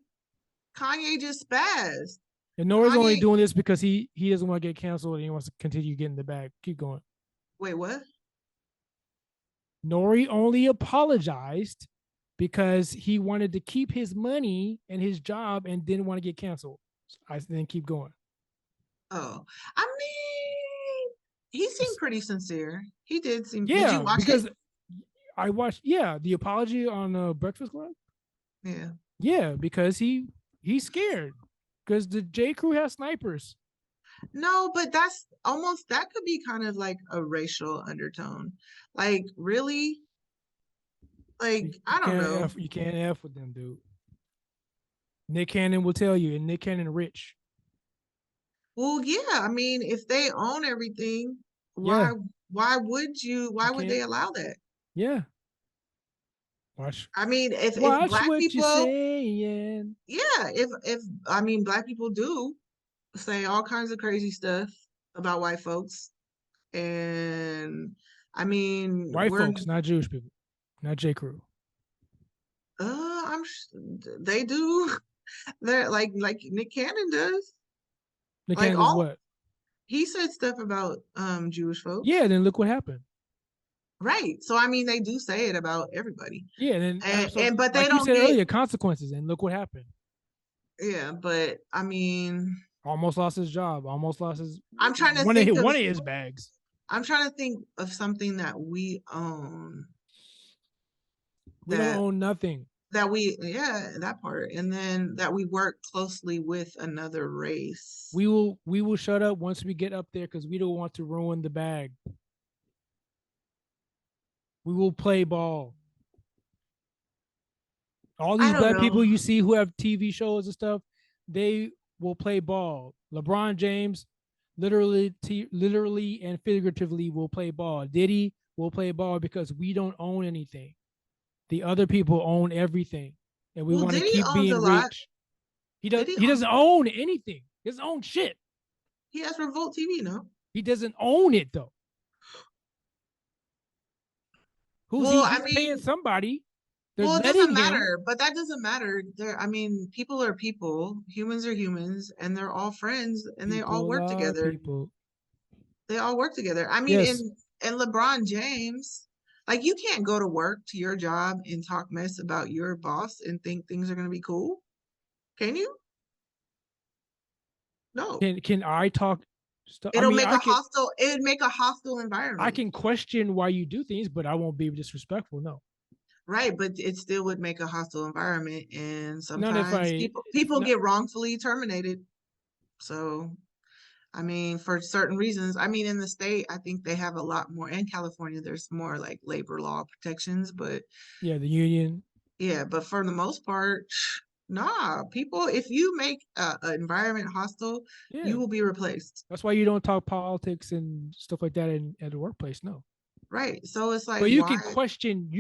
Kanye just spazzed. And Nora's only Kanye, doing this because he doesn't want to get canceled and he wants to continue getting the bag. Keep going. wait, what? Nori only apologized because he wanted to keep his money and his job and didn't want to get canceled. I then keep going. Oh, I mean, he seemed pretty sincere. He did seem. Did you Yeah, watch it? because I watched the apology on Breakfast Club. Yeah. Yeah, because he's scared because the J Crew has snipers. No, but that's almost that could be kind of like a racial undertone. Like, really? Like, I don't know. You can't f with them, dude. Nick Cannon will tell you, and Nick Cannon rich. Well, yeah, I mean, if they own everything, Yeah, why you would can't. they allow that? Yeah, watch I mean, if watch black what you people, saying. yeah, if I mean black people do say all kinds of crazy stuff about white folks, and I mean White we're folks, not Jewish people, not J Crew. they do. They're like Nick Cannon does. Nick Like Cannon does all what? he said stuff about Jewish folks. Yeah, then look what happened. Right. So I mean they do say it about everybody. Yeah, and then so And but they like you don't said get earlier, consequences, and look what happened. yeah, but I mean Almost lost his job. Almost lost his I'm trying to think of one of his bags. I'm trying to think of something that we own We don't that own nothing. yeah, that part. And then that we work closely with another race. We will shut up once we get up there because we don't want to ruin the bag. We will play ball. All I these don't black know. people you see who have TV shows and stuff, they will play ball. LeBron James, literally and figuratively, will play ball. Diddy will play ball because we don't own anything. The other people own everything, and we Well, want to Diddy keep owns a being lot. rich. Diddy He doesn't own anything. He doesn't own shit. he has Revolt TV, no? He doesn't own it though. Well, I He's paying mean, somebody. They're well, it letting doesn't him. matter, but that doesn't matter. I mean, people are people, humans are humans, and they're all friends and they all People work are together. people. They all work together. I mean, Yes. and LeBron James, like you can't go to work to your job and talk mess about your boss and think things are gonna be cool. Can you? No. Can I talk stuff? I It'll mean, make a hostile, it would make a hostile I environment. can question why you do things, but I won't be disrespectful. No. Right, but it still would make a hostile environment, and Not if sometimes I people not, get wrongfully terminated. So, I mean, for certain reasons, I mean, in the state, I think they have a lot more. In California, there's more like labor law protections, but yeah, the union. yeah, but for the most part, nah, people, if you make an environment hostile, Yeah. you will be replaced. That's why you don't talk politics and stuff like that at the workplace. No. Right. So it's like, But why? you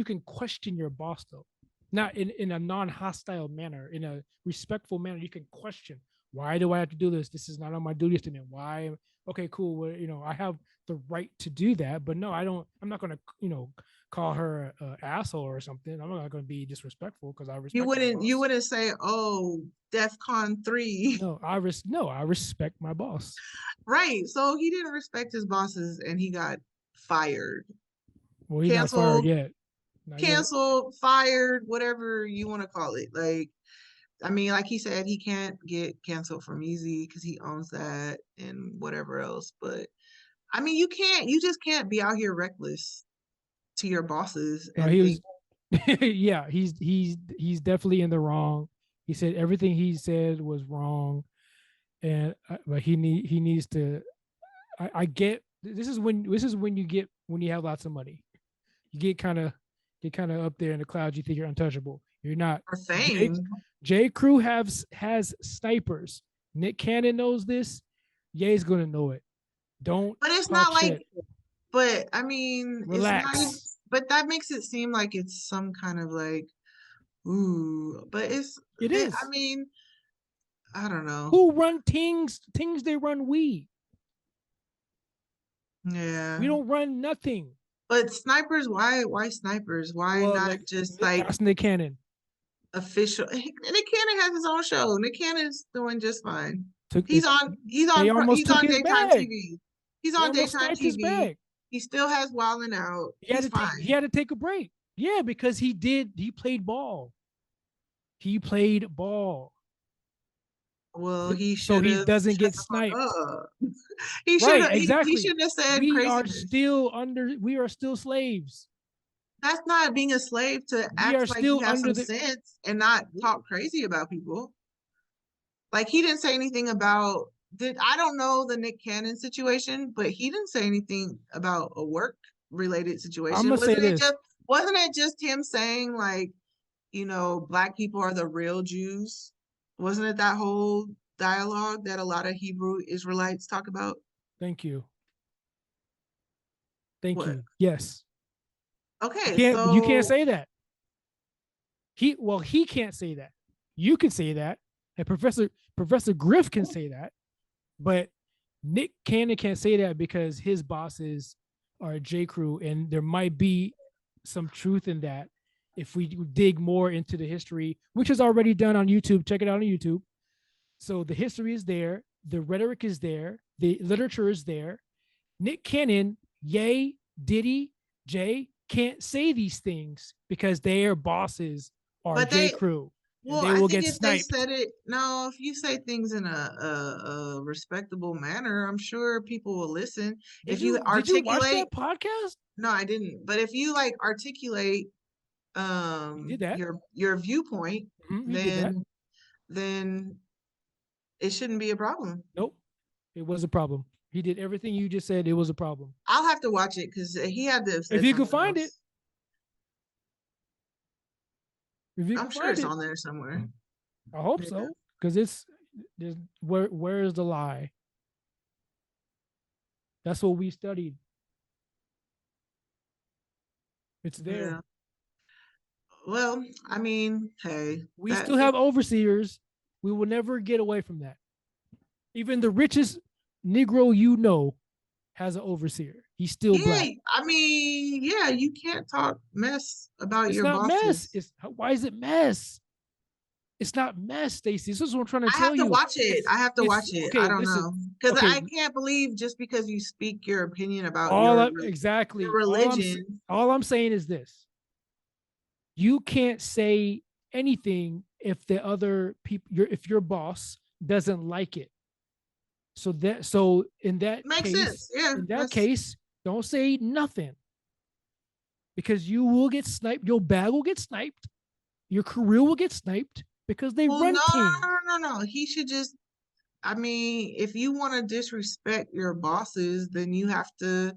can question your boss though. Not in a non-hostile manner, in a respectful manner. You can question, why do I have to do this? This is not on my duty statement. Why? Okay, cool. Well, I have the right to do that, but no, I don't. I'm not going to, call her an asshole or something. I'm not going to be disrespectful because I respect my You boss. wouldn't say, "Oh, DEFCON 3." No, I respect my boss. Right. So he didn't respect his bosses and he got fired, Well, he's not fired canceled, yet. Not yet. fired, whatever you want to call it. Like, I mean, like he said, he can't get canceled from Easy because he owns that and whatever else. But I mean, you just can't be out here reckless. to your bosses No, and he think, was yeah, he's definitely in the wrong. He said everything he said was wrong, and but he needs to. I get this is when you get when you have lots of money. You get kind of up there in the clouds. You think you're untouchable. You're not. or J fame. J Crew has snipers. Nick Cannon knows this. Ye's gonna know it. Don't But it's talk not like, shit. but I mean, it's not even, Relax. but that makes it seem like it's some kind of like, ooh, but it's, It I is. mean, I don't know. Who run things? Things they run we. We Yeah. don't run nothing. But snipers, why snipers? Why Well, not like just like ask Nick Cannon. official? Nick Cannon has his own show. Nick Cannon's doing just fine. Took He's it. on They almost he's took on his daytime bag. TV. He's They on almost daytime sniped his TV. bag. He still has Wildin' Out. He's He fine. had to take a break. Yeah, because he played ball. He played ball. Well, he So should he have doesn't shut get the fuck sniped. up. Right, He exactly. shouldn't have said craziness. We are still slaves. That's not being a slave to We are act like you still have under some the sense and not talk crazy about people. Like he didn't say anything about did I don't know the Nick Cannon situation, but he didn't say anything about a work related I'm situation. gonna say this. Wasn't it just him saying like, black people are the real Jews? Wasn't it that whole dialogue that a lot of Hebrew Israelites talk about? Thank you. Thank What? you. Yes. Okay, You can't so say that. He can't say that. You can say that. And Professor Griff can say that. But Nick Cannon can't say that because his bosses are J. Crew, and there might be some truth in that if we dig more into the history, which is already done on YouTube. Check it out on YouTube. So the history is there, the rhetoric is there, the literature is there. Nick Cannon, Ye, Diddy, Jay can't say these things because their bosses are but J. they Crew, and well, they I will think get if they sniped. said it, no, if you say things in a respectable manner, I'm sure people will listen. If you Did you watch articulate, that podcast? no, I didn't. But if you like articulate He did that. your viewpoint, He did that. then it shouldn't be a problem. Nope. It was a problem. He did everything you just said. It was a problem. I'll have to watch it because he had to have If said you can something find it, else. if you I'm can sure find it's it, on there somewhere. I hope Yeah. so. Because there's where is the lie? That's what we studied. It's there. Yeah. Well, I mean, hey, We that still have overseers. We will never get away from that. Even the richest Negro you know has an overseer. He's still yeah, black. I mean, yeah, you can't talk mess about It's your not mess. bosses. It's why is it mess? It's not mess, Stacy. This is what I'm trying to I have tell to you. watch it. I have to watch It's it. I okay. don't Listen, know. Because okay. I can't believe just because you speak your opinion about your Exactly religion. all I'm saying is this: you can't say anything if the other people, if your boss doesn't like it. So Makes sense. Yeah, in that that's case, don't say nothing because you will get sniped. Your bag will get sniped. Your career will get sniped because they well, no, run no, things. no, no, no, no. He should just, I mean, if you want to disrespect your bosses, then you have to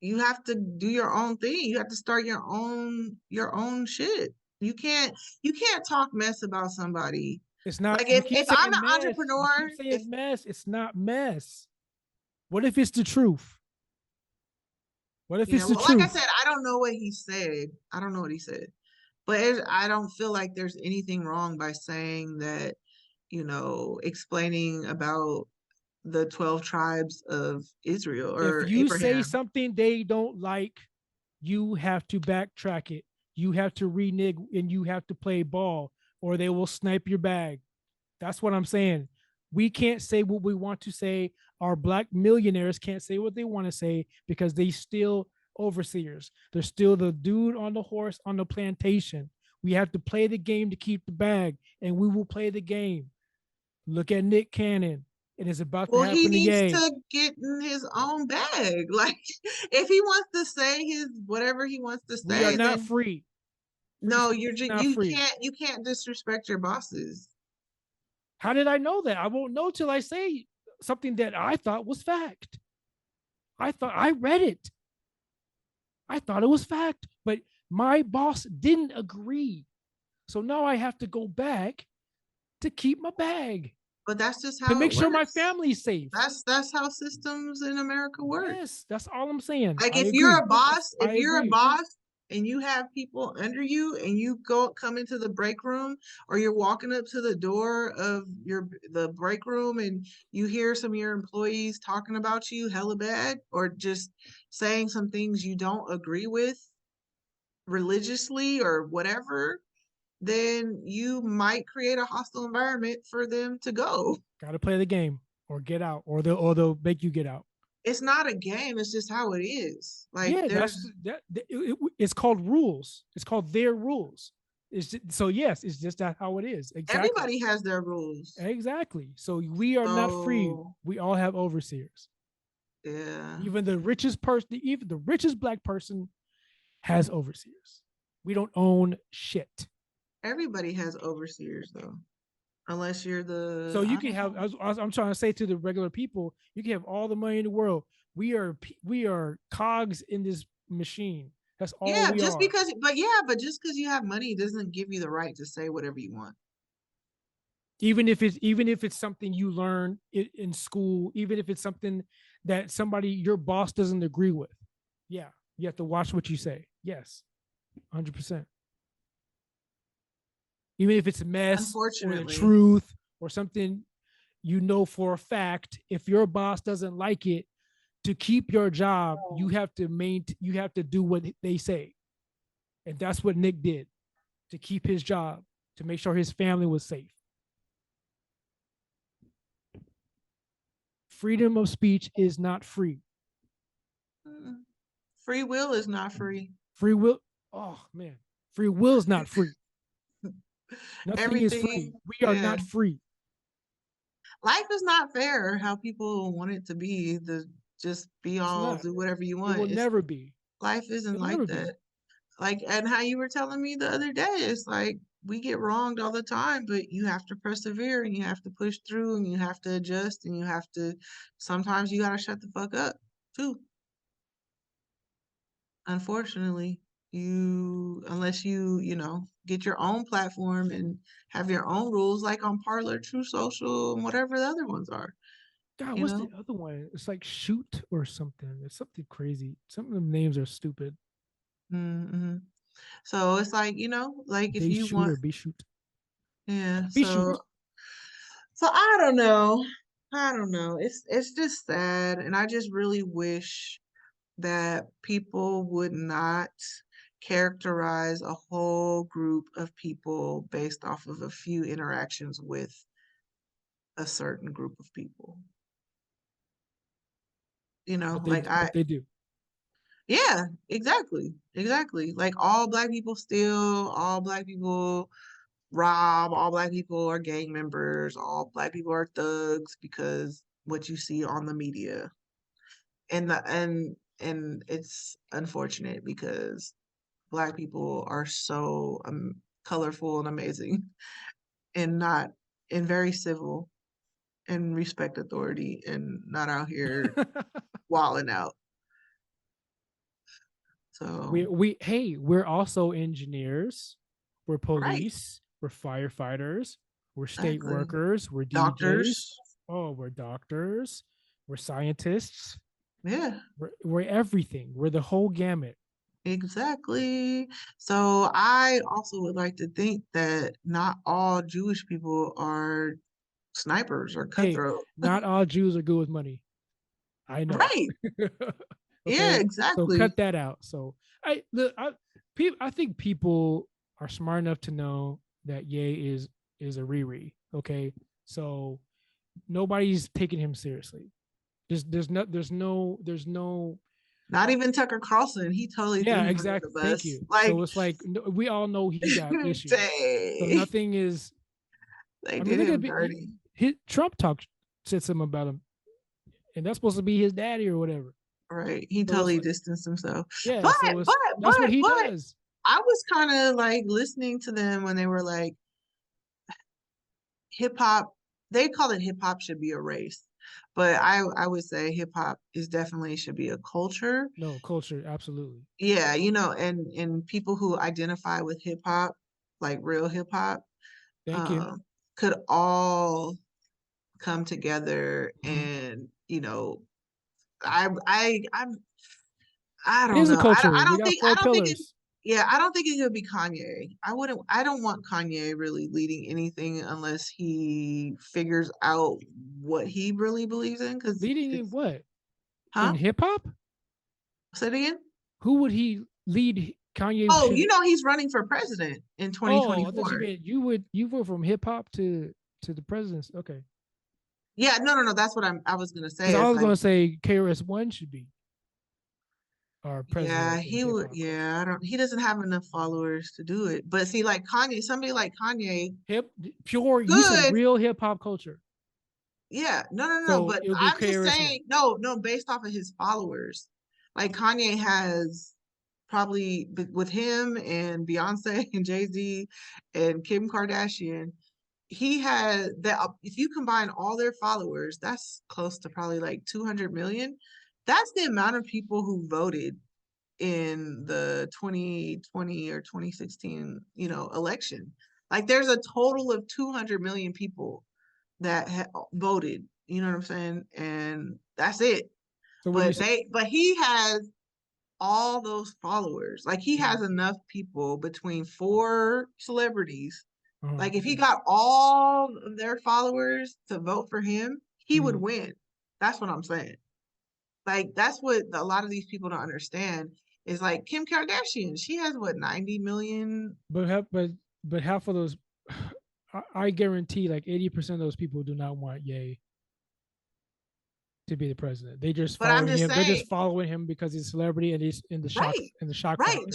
do your own thing. You have to start your own shit. You can't talk mess about somebody. It's not. Like You if keep I'm saying an mess. You entrepreneur, keep saying mess. It's not mess. What if it's the truth? What if yeah, it's the well, like I truth? said, I don't know what he said. I don't know what he said. But I don't feel like there's anything wrong by saying that, explaining about the 12 tribes of Israel If or you say Abraham. something they don't like, you have to backtrack it. You have to renege and you have to play ball, or they will snipe your bag. That's what I'm saying. We can't say what we want to say. Our black millionaires can't say what they want to say because they still overseers. They're still the dude on the horse on the plantation. We have to play the game to keep the bag, and we will play the game. Look at Nick Cannon. and it's about to Well, he happen to needs Ye. to get in his own bag. Like, if he wants to say his whatever he wants to We are say, not then free. Free no, speech you're is just not free. you can't disrespect your bosses. How did I know that? I won't know till I say something that I thought was fact. I thought I read it. I thought it was fact, but my boss didn't agree. So now I have to go back to keep my bag But that's just to how make it sure my works. family's safe. That's how systems in America work. Yes, that's all I'm saying. Like I agree. if I you're a agree. boss and you have people under you and you go come into the break room or you're walking up to the door of the break room and you hear some of your employees talking about you hella bad or just saying some things you don't agree with religiously or whatever, then you might create a hostile environment for them to go. Got to play the game or get out, or they'll make you get out. It's not a game, it's just how it is. Like Yeah, there's it's called rules. It's called their rules. So yes, it's just that how it is. Exactly. everybody has their rules. Exactly. So we are not free. So We all have overseers. yeah. Even the richest person, even the richest black person has overseers. We don't own shit. Everybody has overseers though. Unless you're So the you I can don't have. know. I'm trying to say to the regular people, you can have all the money in the world. We are cogs in this machine. That's all Yeah, we are. but just because you have money doesn't give you the right to say whatever you want. Even if it's something you learn in school, even if it's something that somebody your boss doesn't agree with, yeah, you have to watch what you say. Yes, 100%. Even if it's a mess or the Unfortunately. truth or something you know for a fact, if your boss doesn't like it, to keep your job, you have to do what they say. And that's what Nick did to keep his job, to make sure his family was safe. Freedom of speech is not free. Mm. Free will is not free. Free will, oh man, free will is not free. Nothing is free. Everything, We are yeah. not free. Life is not fair how people want it to be. The just be It's all not. do whatever you It want. will It's never be. life isn't It'll like never be. that. Like and how you were telling me the other day, it's like we get wronged all the time, but you have to persevere and you have to push through and you have to adjust and you have to sometimes you gotta shut the fuck up too. Unfortunately, you unless you know, get your own platform and have your own rules like on Parler, True Social, and whatever the other ones are, God, you what's the know? other one? It's like shoot or something. It's something crazy. Some of the names are stupid. Hmm. So it's like, like if They you shoot want, or be shoot. yeah, Be shoot. so I don't know. I don't know. It's just sad, and I just really wish that people would not characterize a whole group of people based off of a few interactions with a certain group of people. But they Like I, but they do. yeah, exactly, exactly. Like all black people steal, all black people rob, all black people are gang members, all black people are thugs because what you see on the media. And it's unfortunate because black people are so colorful and amazing and not and very civil and respect authority and not out here walling out. So, We hey, we're also engineers, we're right, police, we're firefighters, we're state exactly. workers, we're DJs, Doctors, oh, we're doctors, we're scientists, yeah, we're everything. We're the whole gamut. exactly. So I also would like to think that not all Jewish people are snipers or Hey, cutthroat. not all Jews are good with money. I know. Right. Yeah, Okay, so exactly. cut that out. So I look, I think people are smart enough to know that Ye is a Riri. Okay, so nobody's taking him seriously. There's no. Not even Tucker Carlson. He totally threw Yeah, him under the exactly. Thank bus. you. Like, So it's like we all know he got issues. So dang, nothing is. they I mean, did look him at dirty. Trump talked said something about him, and that's supposed to be his daddy or whatever. Right. He So it's totally like, distanced himself. yeah, But so but it's that's what he but does. I was kind of like listening to them when they were like hip hop. They call it hip hop should be a race, but I would say hip hop is definitely should be a culture. No culture, absolutely. Yeah, and people who identify with hip hop, like real hip hop, Thank you. um, could all come together Mhm. and I'm I It don't is a know. culture. I We don't got think four pillars. yeah, I don't think it could be Kanye. I don't want Kanye really leading anything unless he figures out what he really believes in because Leading in it's what? In huh? hip hop? Say it again. Who would he lead? Kanye Oh, should. he's running for president in Oh, I thought you 2024. meant you were from hip hop to the presidents. Okay, Yeah, no. That's what I was gonna because say. I It's was like, gonna say KRS-One should be our yeah, president in he hip would. hop culture. Yeah, I don't. He doesn't have enough followers to do it. But see, like Kanye, somebody like Kanye Hip pure. You said could. real hip hop culture. Yeah, no. So But it would be I'm just KRS-One. saying, no. Based off of his followers, like Kanye has probably with him and Beyonce and Jay-Z and Kim Kardashian, he had that. If you combine all their followers, that's close to probably like 200 million. That's the amount of people who voted in the 2020 or 2016, election. Like there's a total of 200 million people that voted, you know what I'm saying? And that's it. So what do you But say? he has all those followers. Like he has Mhm. enough people between four celebrities. Uh-huh. Like if he got all of their followers to vote for him, he would Mhm. win. That's what I'm saying. Like that's what a lot of these people don't understand is like Kim Kardashian. She has what 90 million. But half of those, I guarantee, like 80% of those people do not want Ye to be the president. They just But I'm following just him. They're saying, just following him because he's a celebrity and he's right, in the shock right. factor.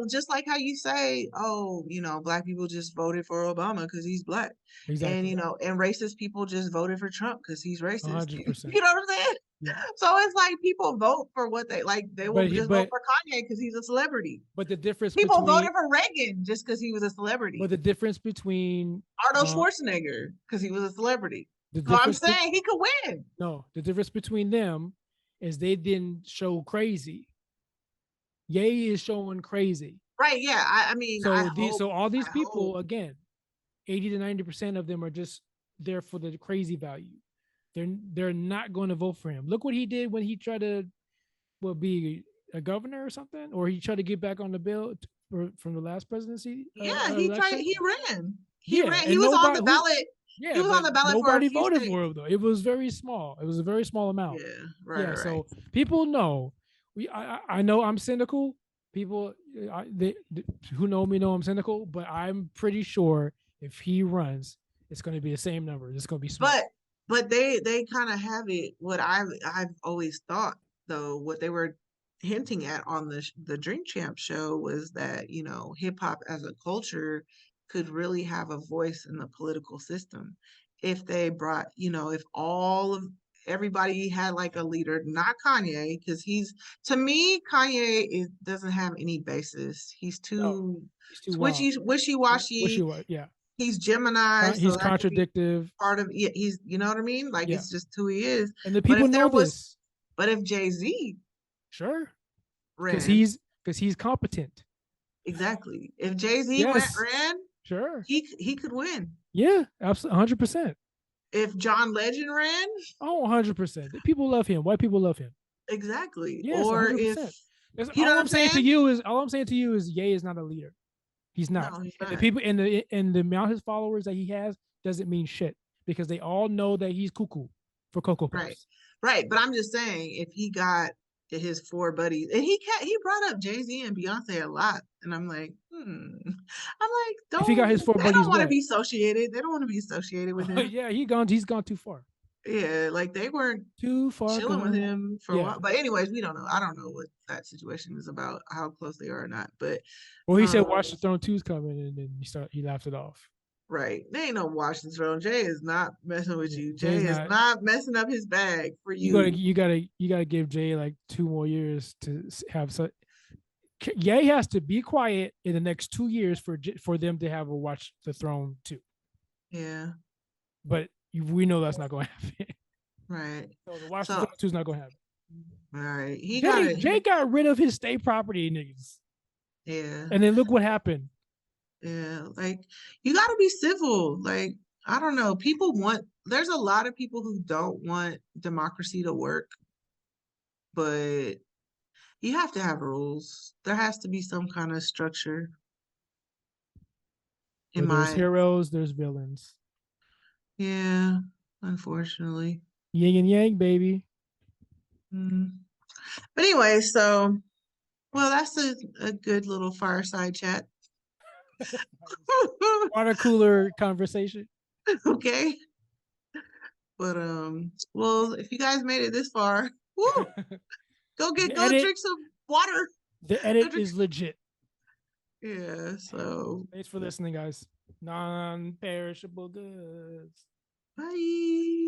Just like how you say, oh, black people just voted for Obama because he's black, and Exactly. and racist people just voted for Trump because he's A racist. hundred You percent. know what I'm saying? Yeah. So it's like people vote for what they like. They will But he just vote for Kanye because he's a celebrity. but the difference People voted between for Reagan just because he was a but celebrity. the difference between Arnold uh Schwarzenegger because he was a celebrity. the So I'm difference be, saying he could win. no, the difference between them is they didn't show crazy. Ye is showing crazy. Right, yeah. I mean, So all these I hope. people, again, 80 to 90% of them are just there for the crazy value. They're not going to vote for him. Look what he did when he tried to be a governor or something, or he tried to get back on the bill from the last presidency Yeah, election. he ran. He Yeah, ran. He and was on the nobody who ballot. He yeah, was on but the ballot for a nobody few voted states. for him though. It was very small. It was a very small amount. Yeah, Yeah, right. so people know. I know I'm cynical. People who know me know I'm cynical, but I'm pretty sure if he runs, it's going to be the same number. It's going to be small. But they kind of have it. What I've always thought though, what they were hinting at on the Drink Champ show was that hip hop as a culture could really have a voice in the political system if they brought if all of everybody had like a leader, not Kanye, because he's to me Kanye doesn't have any basis. He's No, too he's too wild. twitchy, wishy washy. Yeah. He's Gemini, so He's that could be contradictive. part of yeah, he's you know what I mean? Like Yeah, it's just who he is. and the But people if know there was this. but if Jay-Z Sure, because ran, he's competent. exactly. If Jay-Z Yes, ran, sure. he could win. Yeah, absolutely, 100%. If John Legend ran, Oh, 100%. People love him. White people love him. exactly. Yes, Or if 100%. That's you know what I'm saying? all I'm saying to you is Ye is not a leader. He's not. No, he's And the not. people and the amount of his followers that he has doesn't mean shit because they all know that he's cuckoo for Cocoa Right. Puffs. Right. But I'm just saying if he got his four buddies and he brought up Jay-Z and Beyonce a lot. And I'm like, I'm like, If he got don't his four they don't buddies, want to what? be associated. They don't want to be associated with him. Yeah, he's gone too far. Yeah, like they weren't Too far chilling with gone. him for a Yeah. while. But anyways, we don't know. I don't know what that situation is about, how close they are or not. But Well, he said um Watch the Throne 2's coming and then he laughed it off. Right. They ain't no watch the throne. Jay is not messing with Yeah, you. Jay's Jay is not. not messing up his bag for You gotta, you. you gotta, you gotta give Jay like 2 more years to have. So, Ye has to be quiet in the next 2 years for them to have a Watch the Throne too. Yeah. But we know that's not going to happen. Right. So the Watch the So, Throne 2 is not going to happen. all right. He got Jay it. Jay got rid of his state property niggas, Yeah. and then look what happened. Yeah. Like, you got to be civil. Like, I don't know. There's a lot of people who don't want democracy to work, but you have to have rules. There has to be some kind of structure in Where there's my, heroes, there's villains. yeah, unfortunately. Yin and yang, baby. Mm. But anyway, so, well, that's a good little fireside chat. Water cooler conversation. Okay. But well, if you guys made it this far, woo, the go edit, drink some water. the Go edit drink. is legit. Yeah, so Thanks for listening, guys. Non-perishable goods. bye.